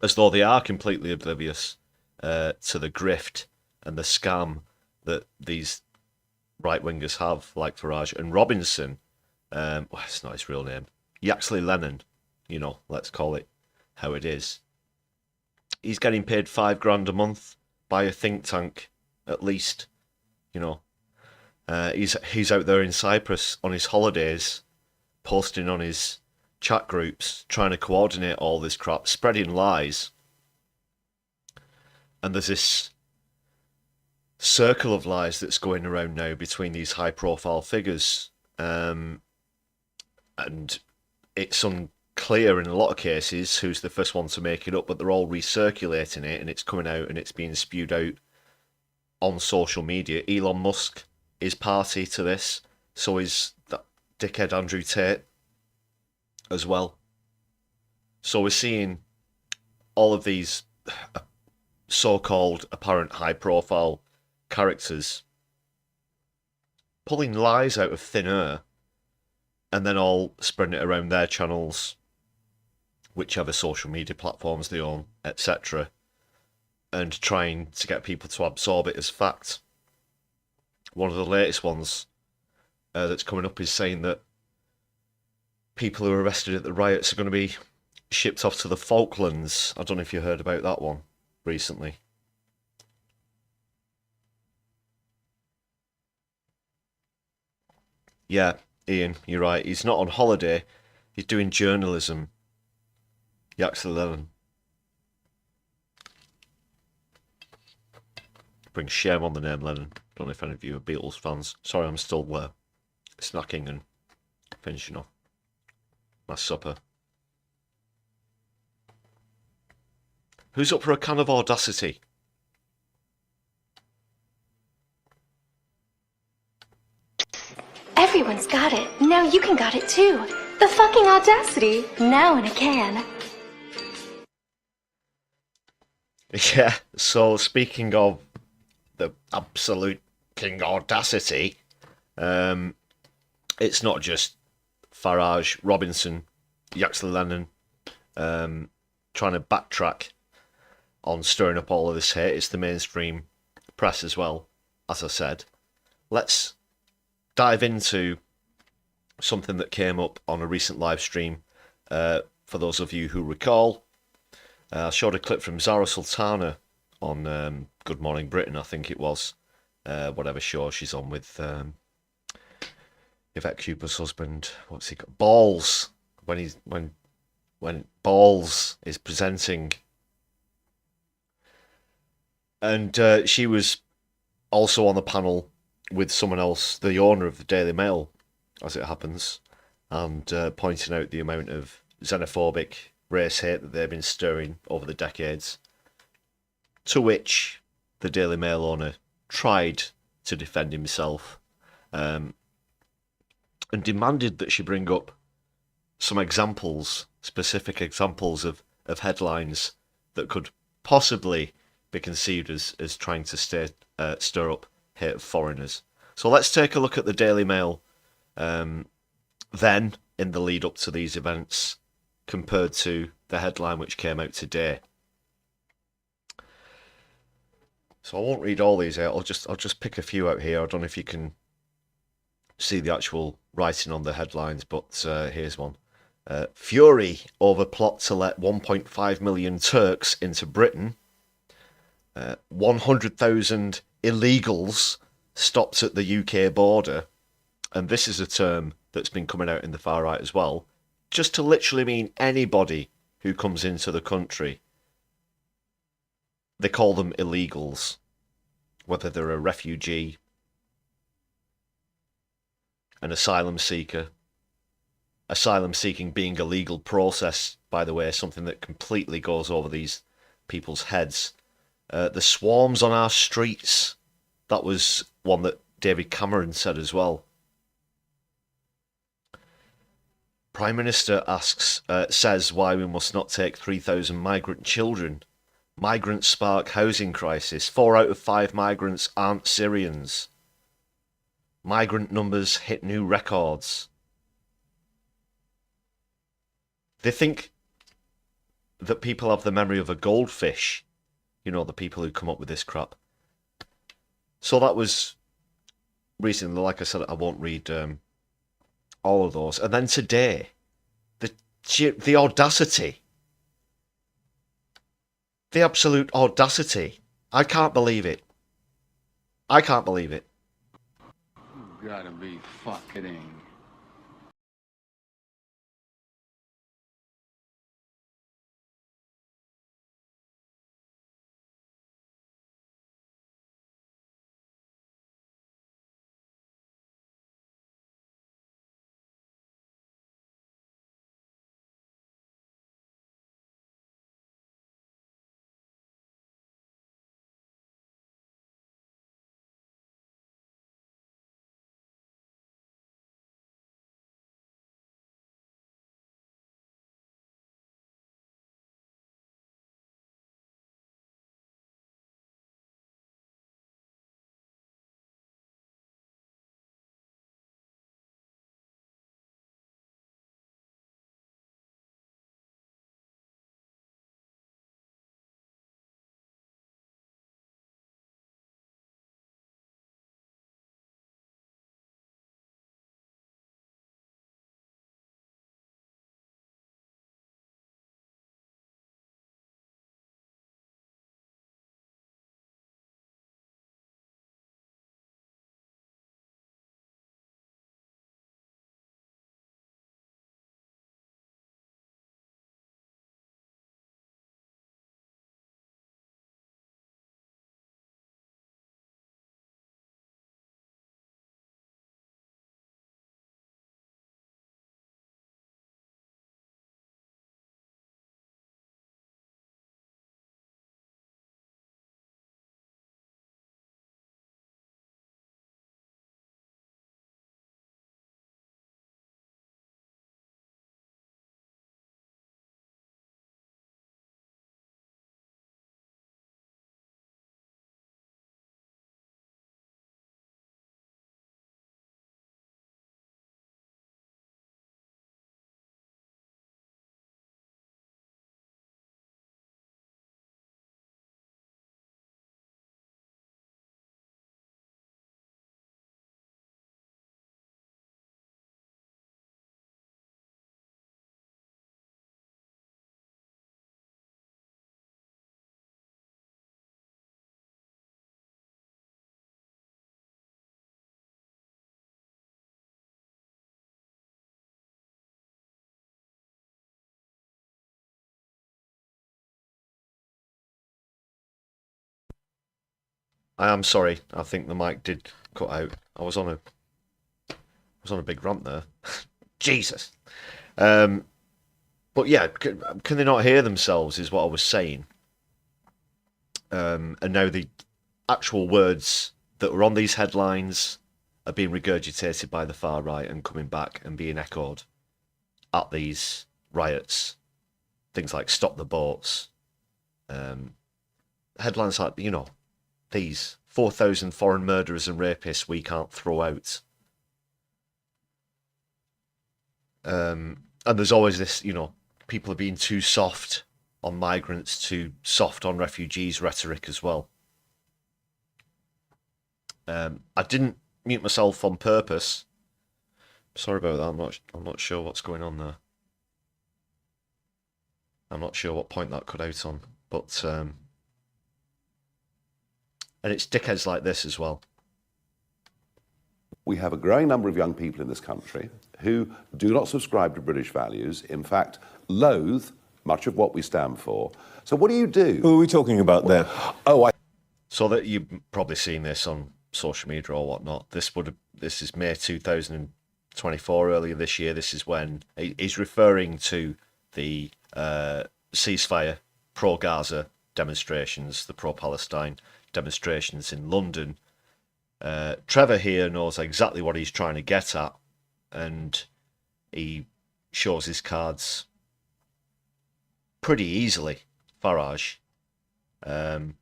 oblivious to the grift and the scam that these right-wingers have, like Farage. And Robinson, it's not his real name, Yaxley Lennon, you know, let's call it how it is. He's getting paid $5,000 a month by a think tank, at least, you know. He's out there in Cyprus on his holidays, posting on his chat groups, trying to coordinate all this crap, spreading lies. And there's this circle of lies that's going around now between these high-profile figures. And it's unclear in a lot of cases who's the first one to make it up, but they're all recirculating it, and it's coming out and it's being spewed out on social media. Elon Musk is party to this, so is that dickhead Andrew Tate as well. So we're seeing all of these so-called apparent high-profile characters pulling lies out of thin air and then all spreading it around their channels, whichever social media platforms they own, etc. and trying to get people to absorb it as fact. One of the latest ones that's coming up is saying that people who are arrested at the riots are going to be shipped off to the Falklands. I don't know if you heard about that one recently. Yeah, Ian, you're right. He's not on holiday. He's doing journalism. Yaxley Lennon. Brings shame on the name Lennon. Don't know if any of you are Beatles fans. Sorry, I'm still snacking and finishing off my supper. Who's up for a can of Audacity? Everyone's got it. Now you can got it too. The fucking Audacity, now in a can. Yeah, so speaking of the absolute king Audacity, it's not just Farage, Robinson, Yaxley Lennon trying to backtrack on stirring up all of this hate. It's the mainstream press as well, as I said. Let's dive into something that came up on a recent live stream. For those of you who recall, I showed a clip from Zara Sultana on Good Morning Britain, I think it was. Whatever show she's on with Yvette Cooper's husband. What's he called? Balls. When Balls is presenting. And she was also on the panel with someone else, the owner of the Daily Mail, as it happens, and pointing out the amount of xenophobic race hate that they've been stirring over the decades, to which the Daily Mail owner tried to defend himself and demanded that she bring up some examples, specific examples of headlines that could possibly be conceived as trying to stir up hate of foreigners. So let's take a look at the Daily Mail then, in the lead up to these events, compared to the headline which came out today. So I won't read all these out. I'll just pick a few out here. I don't know if you can see the actual writing on the headlines, but here's one. Fury over plot to let 1.5 million Turks into Britain. 100,000 illegals stopped at the UK border. And this is a term that's been coming out in the far right as well, just to literally mean anybody who comes into the country. They call them illegals, whether they're a refugee, an asylum seeker. Asylum seeking being a legal process, by the way, something that completely goes over these people's heads. The swarms on our streets, that was one that David Cameron said as well. Prime Minister says why we must not take 3,000 migrant children. Migrants spark housing crisis. 4 out of 5 migrants aren't Syrians. Migrant numbers hit new records. They think that people have the memory of a goldfish. You know, the people who come up with this crap. So that was recently. Like I said, I won't read all of those. And then today, the audacity. The absolute audacity. I can't believe it. I can't believe it. You gotta be fucking I am sorry. I think the mic did cut out. I was on a big rant there. Jesus. But yeah, can they not hear themselves? Is what I was saying. And now the actual words that were on these headlines are being regurgitated by the far right and coming back and being echoed at these riots. Things like "Stop the Boats." Headlines like, you know, these 4,000 foreign murderers and rapists we can't throw out. And there's always this, you know, people are being too soft on migrants, too soft on refugees rhetoric as well. I didn't mute myself on purpose. Sorry about that. I'm not sure what's going on there. I'm not sure what point that cut out on, but and it's dickheads like this as well. We have a growing number of young people in this country who do not subscribe to British values, in fact, loathe much of what we stand for. So what do you do? Who are we talking about there? So that you've probably seen this on social media or whatnot. This is May 2024, earlier this year. This is when he's referring to the ceasefire pro-Gaza demonstrations, the pro-Palestine demonstrations in London. Trevor here knows exactly what he's trying to get at, and he shows his cards pretty easily, Farage. But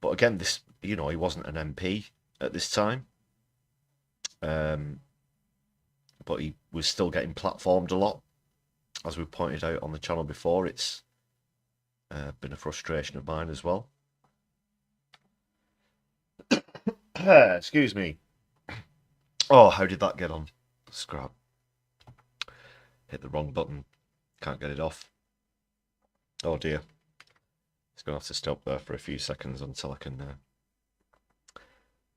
again, this, you know, he wasn't an MP at this time. But he was still getting platformed a lot. As we pointed out on the channel before, it's been a frustration of mine as well. Excuse me. Oh, how did that get on? Scrap. Hit the wrong button. Can't get it off. Oh dear. It's going to have to stop there for a few seconds until I can...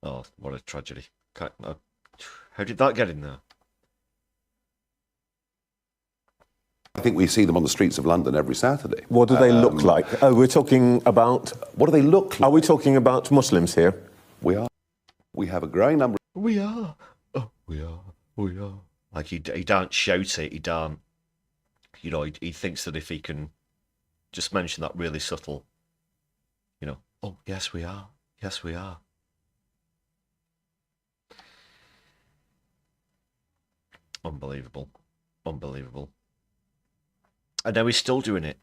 Oh, what a tragedy. How did that get in there? I think we see them on the streets of London every Saturday. What do they look like? Oh, we're talking about... What do they look like? Are we talking about Muslims here? We are. We have a growing number... We are. Oh, we are. We are. Like, he don't shout it. He don't... You know, he thinks that if he can just mention that really subtle, you know, oh, yes, we are. Yes, we are. Unbelievable. Unbelievable. And now he's still doing it.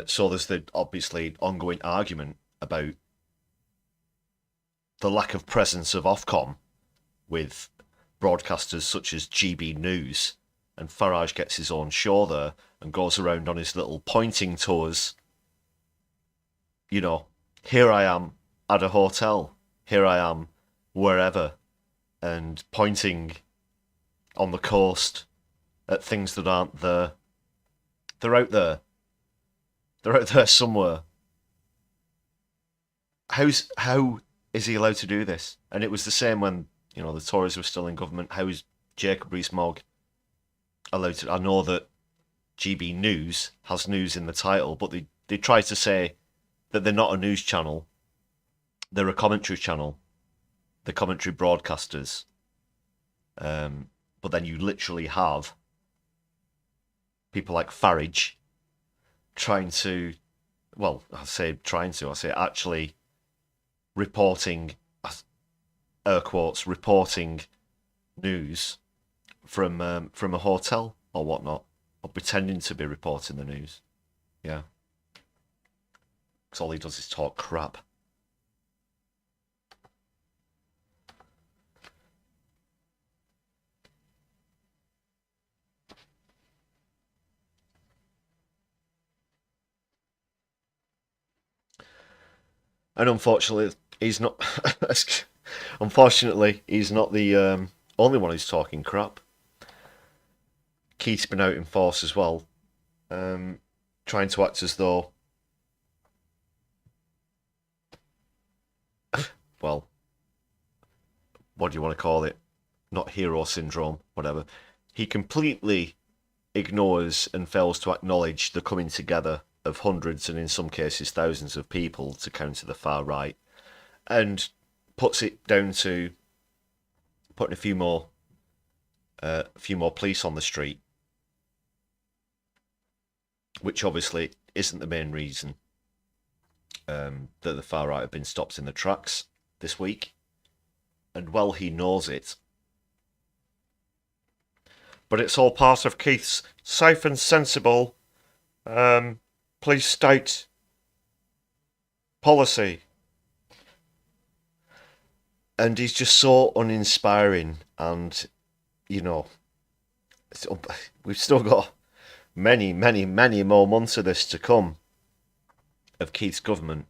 So there's the obviously ongoing argument about the lack of presence of Ofcom with broadcasters such as GB News, and Farage gets his own show there and goes around on his little pointing tours. You know, here I am at a hotel, here I am wherever, and pointing on the coast at things that aren't there. They're out there. They're out there somewhere. How is he allowed to do this? And it was the same when, you know, the Tories were still in government. How is Jacob Rees-Mogg allowed to... I know that GB News has news in the title, but they try to say that they're not a news channel. They're a commentary channel. The commentary broadcasters. But then you literally have people like Farage trying to, well, I say actually reporting, air quotes, reporting news from a hotel or whatnot, or pretending to be reporting the news. Yeah. Because all he does is talk crap. And unfortunately, he's not. Unfortunately, he's not the only one who's talking crap. Keith's been out in force as well, trying to act as though, well, what do you want to call it? Not hero syndrome, whatever. He completely ignores and fails to acknowledge the coming together of hundreds and in some cases thousands of people to counter the far right, and puts it down to putting a few more police on the street, which obviously isn't the main reason that the far right have been stopped in the tracks this week, and well, he knows it. But it's all part of Keith's safe and sensible police state policy. And he's just so uninspiring, and, you know, we've still got many, many, many more months of this to come, of Keith's government.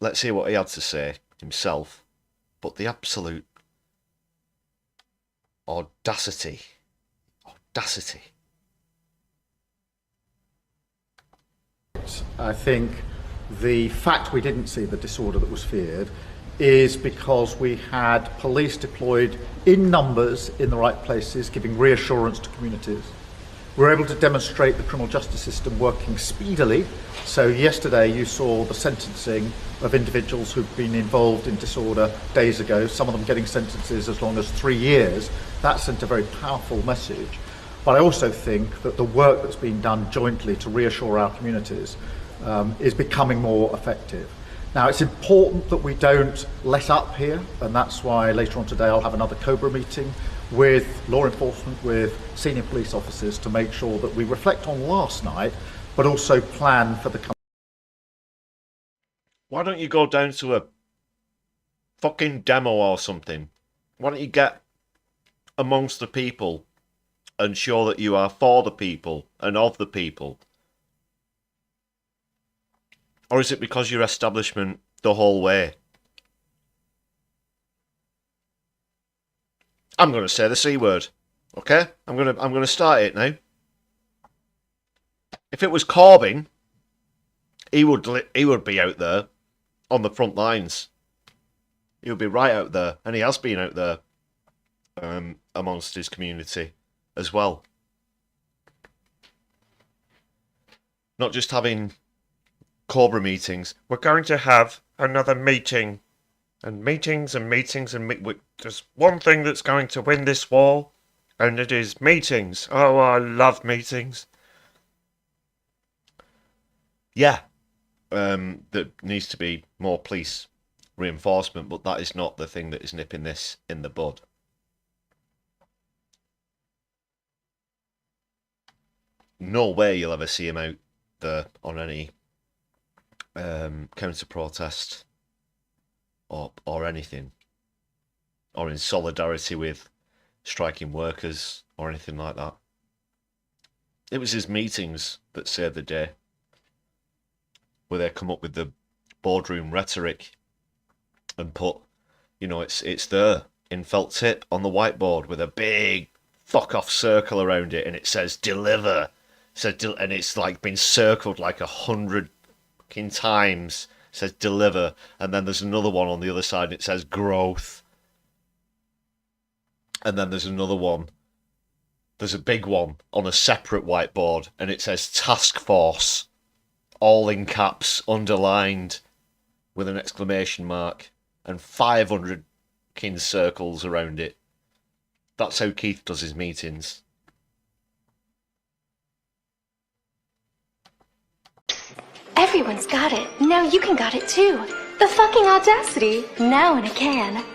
Let's hear what he had to say himself, but the absolute audacity. I think the fact we didn't see the disorder that was feared is because we had police deployed in numbers in the right places, giving reassurance to communities. We were able to demonstrate the criminal justice system working speedily. So yesterday you saw the sentencing of individuals who've been involved in disorder days ago, some of them getting sentences as long as 3 years. That sent a very powerful message. But I also think that the work that's been done jointly to reassure our communities is becoming more effective. Now, it's important that we don't let up here, and that's why later on today I'll have another COBRA meeting with law enforcement, with senior police officers, to make sure that we reflect on last night, but also plan for the coming. Why don't you go down to a fucking demo or something? Why don't you get amongst the people and show that you are for the people and of the people? Or is it because you're establishment the whole way? I'm going to say the C word, okay? I'm going to start it now. If it was Corbyn, he would be out there on the front lines. He would be right out there, and he has been out there amongst his community as well. Not just having COBRA meetings. We're going to have another meeting. And meetings and meetings and there's one thing that's going to win this war, and it is meetings. Oh, I love meetings. Yeah, there needs to be more police reinforcement, but that is not the thing that is nipping this in the bud. No way you'll ever see him out there on any counter-protest or anything, or in solidarity with striking workers or anything like that. It was his meetings that saved the day, where they come up with the boardroom rhetoric and put, you know, it's there in felt tip on the whiteboard with a big fuck off circle around it, and it says deliver. And it's like been circled like 100 fucking times. It says deliver, and then there's another one on the other side, and it says growth. And then there's another one. There's a big one on a separate whiteboard, and it says task force, all in caps, underlined with an exclamation mark, and 500 fucking circles around it. That's how Keith does his meetings. Everyone's got it. Now you can got it too. The fucking audacity. Now in a can.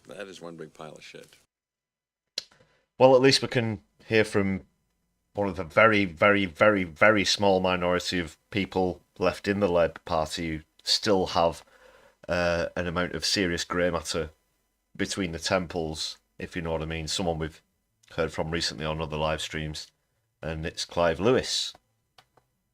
That is one big pile of shit. Well, at least we can hear from one of the very, very, very, very small minority of people left in the Labour Party who still have an amount of serious grey matter between the temples, if you know what I mean. Someone we've heard from recently on other live streams, and it's Clive Lewis.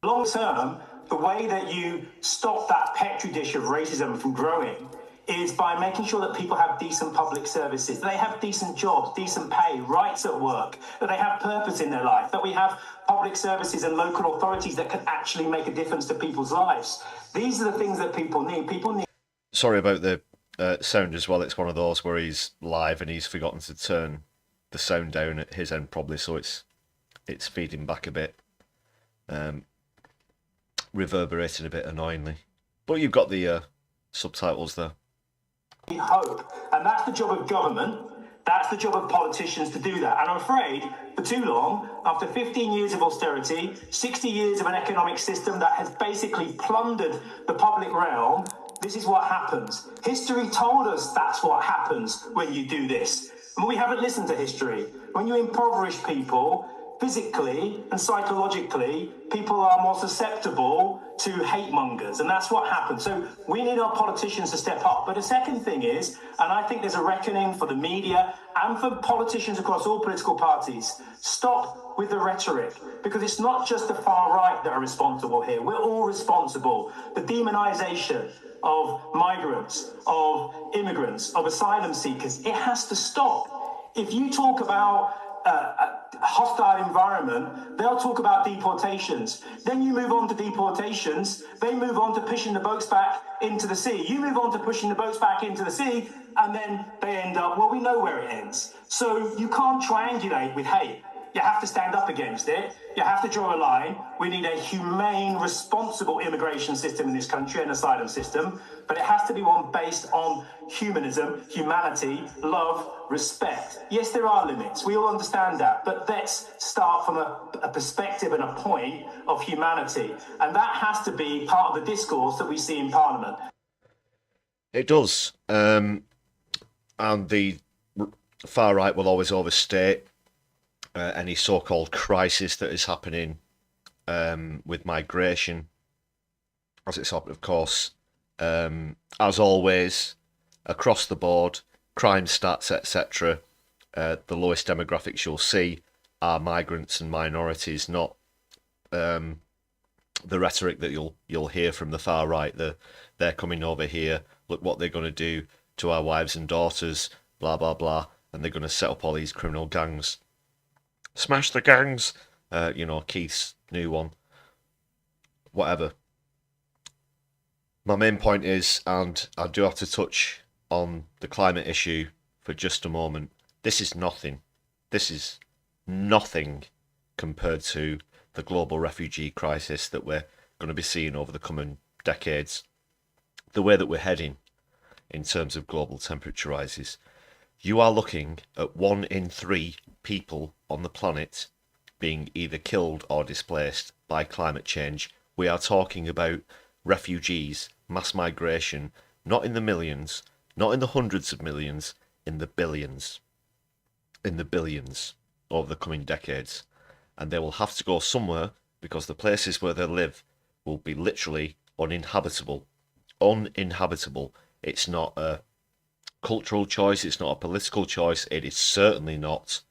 Long term, the way that you stop that petri dish of racism from growing is by making sure that people have decent public services, that they have decent jobs, decent pay, rights at work, that they have purpose in their life, that we have public services and local authorities that can actually make a difference to people's lives. These are the things that people need. People need... Sorry about the sound as well. It's one of those where he's live and he's forgotten to turn the sound down at his end probably, so it's feeding back a bit, reverberating a bit annoyingly. But you've got the subtitles there. Hope, and that's the job of government. That's the job of politicians to do that. And I'm afraid, for too long, after 15 years of austerity, 60 years of an economic system that has basically plundered the public realm, this is what happens. History told us that's what happens when you do this. And we haven't listened to history. When you impoverish people, physically and psychologically, people are more susceptible to hate mongers, and that's what happens. So we need our politicians to step up. But the second thing is, and I think there's a reckoning for the media and for politicians across all political parties, stop with the rhetoric, because it's not just the far right that are responsible here. We're all responsible. The demonization of migrants, of immigrants, of asylum seekers, it has to stop. If you talk about hostile environment, they'll talk about deportations. Then you move on to deportations, they move on to pushing the boats back into the sea. You move on to pushing the boats back into the sea, and then they end up, well, we know where it ends. So you can't triangulate with hate. You have to stand up against it. You have to draw a line. We need a humane, responsible immigration system in this country, an asylum system, but it has to be one based on humanism, humanity, love, respect. Yes, there are limits. We all understand that, but let's start from a perspective and a point of humanity, and that has to be part of the discourse that we see in Parliament. It does, and the far right will always overstate any so-called crisis that is happening with migration, as it's happened, of course, as always, across the board, crime stats, etc. The lowest demographics you'll see are migrants and minorities, not the rhetoric that you'll hear from the far right. They're coming over here, look what they're going to do to our wives and daughters, blah, blah, blah, and they're going to set up all these criminal gangs. Smash the gangs, Keith's new one, whatever. My main point is, and I do have to touch on the climate issue for just a moment, this is nothing. This is nothing compared to the global refugee crisis that we're going to be seeing over the coming decades. The way that we're heading in terms of global temperature rises. You are looking at 1 in 3 people on the planet being either killed or displaced by climate change. We are talking about refugees, mass migration, not in the millions, not in the hundreds of millions, in the billions. In the billions over the coming decades. And they will have to go somewhere, because the places where they live will be literally uninhabitable. Uninhabitable. It's not a cultural choice, it's not a political choice, it is certainly not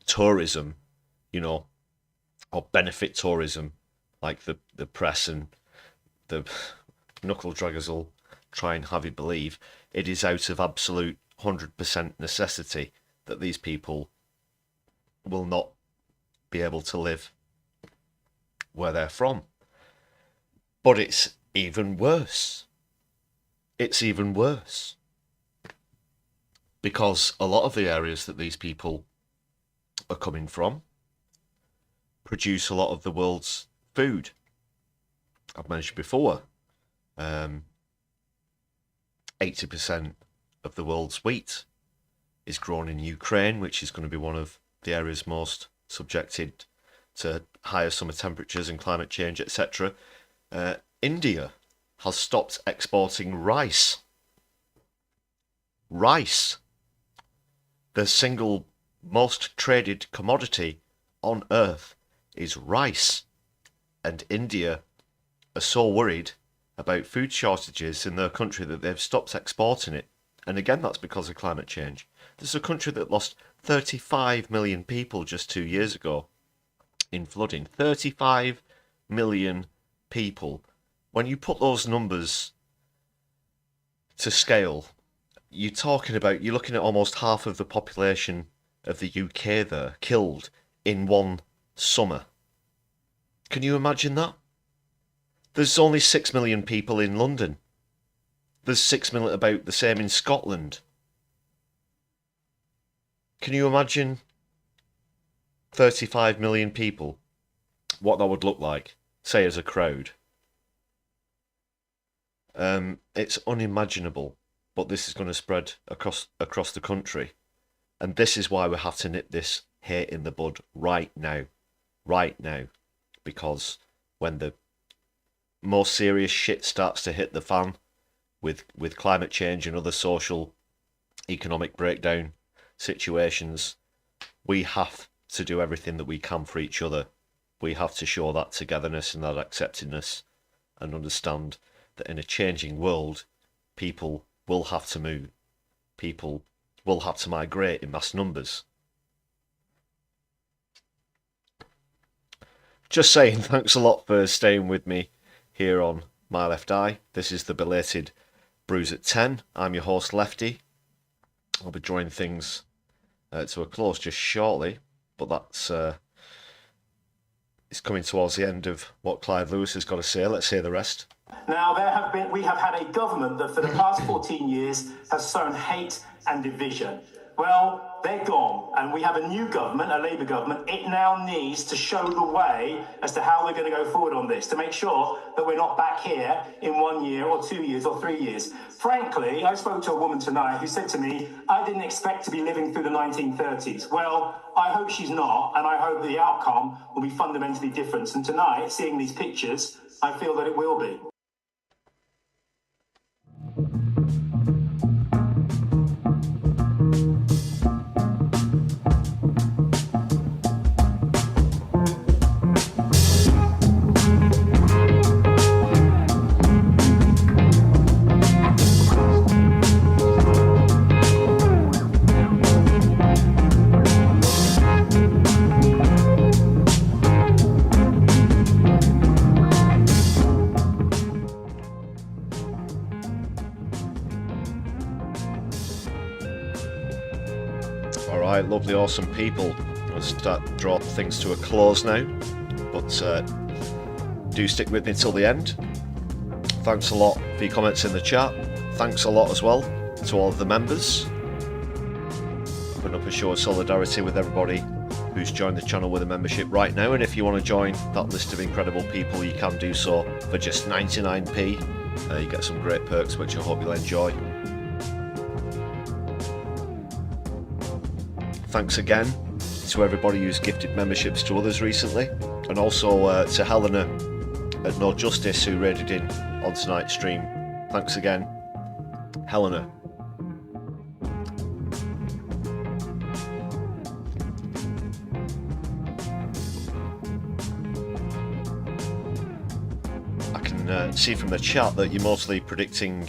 tourism, or benefit tourism, like the press and the knuckle draggers will try and have you believe. It is out of absolute 100% necessity that these people will not be able to live where they're from. But it's even worse. It's even worse. Because a lot of the areas that these people are coming from produce a lot of the world's food. I've mentioned before, 80% of the world's wheat is grown in Ukraine, which is going to be one of the areas most subjected to higher summer temperatures and climate change, etc. India has stopped exporting rice. Rice. The single most traded commodity on earth is rice. And India are so worried about food shortages in their country that they've stopped exporting it. And again, that's because of climate change. This is a country that lost 35 million people just 2 years ago in flooding. 35 million people. When you put those numbers to scale, you're looking at almost half of the population of the UK there killed in one summer. Can you imagine that? There's only 6 million people in London. there's 6 million, about the same in Scotland. Can you imagine 35 million people? What that would look like, say, as a crowd. It's unimaginable, but this is going to spread across the country. And this is why we have to nip this here in the bud right now. Right now. Because when the more serious shit starts to hit the fan with climate change and other social, economic breakdown situations, we have to do everything that we can for each other. We have to show that togetherness and that acceptedness and understand that in a changing world, people will have to move. People will have to migrate in mass numbers. Just saying, thanks a lot for staying with me here on My Left Eye. This is the belated Brews at 10. I'm your host, Lefty. I'll be drawing things to a close just shortly, but that's it's coming towards the end of what Clive Lewis has got to say. Let's hear the rest. Now, we have had a government that for the past 14 years has sown hate and division. Well, they're gone, and we have a new government, a Labour government. It now needs to show the way as to how we're going to go forward on this, to make sure that we're not back here in 1 year or 2 years or 3 years. Frankly, I spoke to a woman tonight who said to me, I didn't expect to be living through the 1930s. Well, I hope she's not, and I hope the outcome will be fundamentally different. And tonight, seeing these pictures, I feel that it will be. Alright, lovely, awesome people. I'll start to draw things to a close now, but do stick with me till the end. Thanks a lot for your comments in the chat. Thanks a lot as well to all of the members. Putting up a show of solidarity with everybody who's joined the channel with a membership right now, and if you want to join that list of incredible people, you can do so for just 99p. You get some great perks which I hope you'll enjoy. Thanks again to everybody who's gifted memberships to others recently, and also to Helena at No Justice who raided in on tonight's stream. Thanks again, Helena. I can see from the chat that you're mostly predicting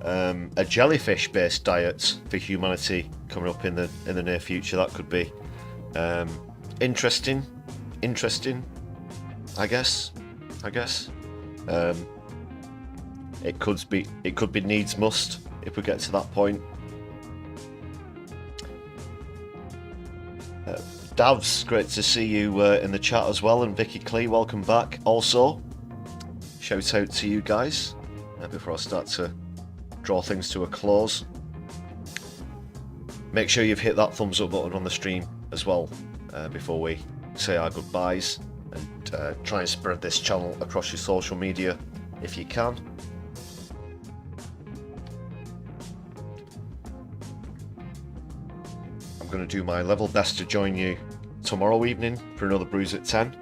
a jellyfish-based diet for humanity coming up in the near future. That could be interesting. I guess. It could be needs must if we get to that point. Davs, great to see you in the chat as well, and Vicky Clee, welcome back. Also, shout out to you guys before I start to draw things to a close. Make sure you've hit that thumbs up button on the stream as well before we say our goodbyes, and try and spread this channel across your social media if you can. I'm going to do my level best to join you tomorrow evening for another Brews at 10.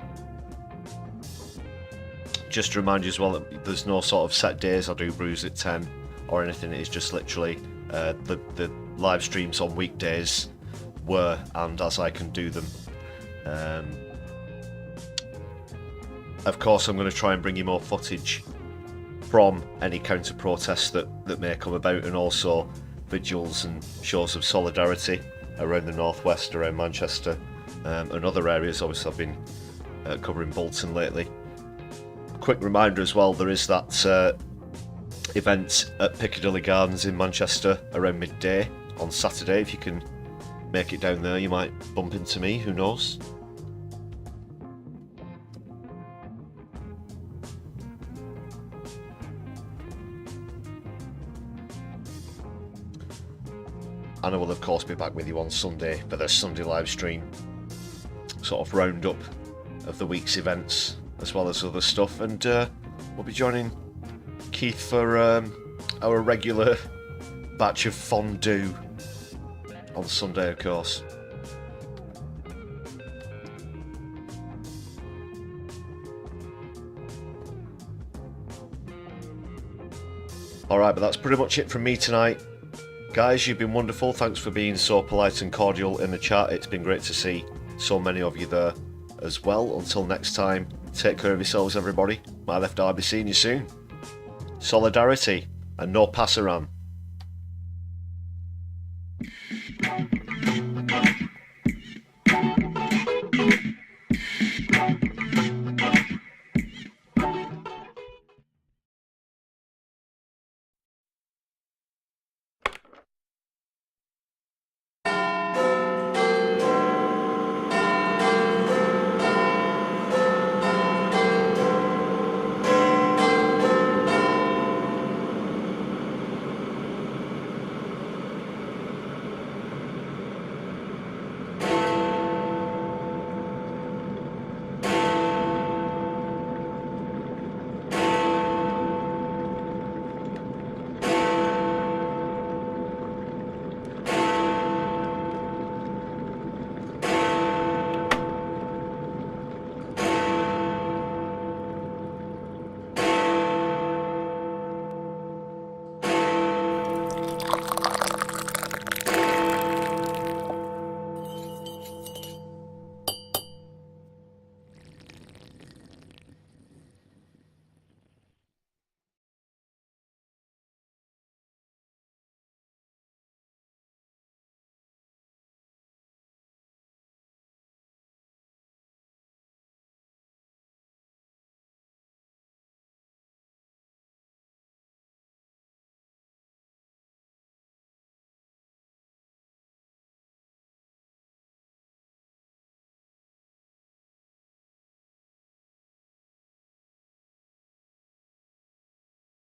Just to remind you as well that there's no sort of set days I do Brews at 10 or anything. It's just literally the live streams on weekdays were and as I can do them. Of course, I'm going to try and bring you more footage from any counter protests that may come about, and also vigils and shows of solidarity around the northwest, around Manchester, and other areas. Obviously, I've been covering Bolton lately. Quick reminder as well, there is that event at Piccadilly Gardens in Manchester around midday on Saturday. If you can make it down there, you might bump into me, who knows. And I will, of course, be back with you on Sunday for the Sunday live stream. Sort of roundup of the week's events, as well as other stuff. And we'll be joining Keith for our regular batch of fondue on Sunday, of course. Alright, but that's pretty much it from me tonight. Guys, you've been wonderful. Thanks for being so polite and cordial in the chat. It's been great to see so many of you there as well. Until next time, take care of yourselves, everybody. My Left Eye, be seeing you soon. Solidarity and no pass around.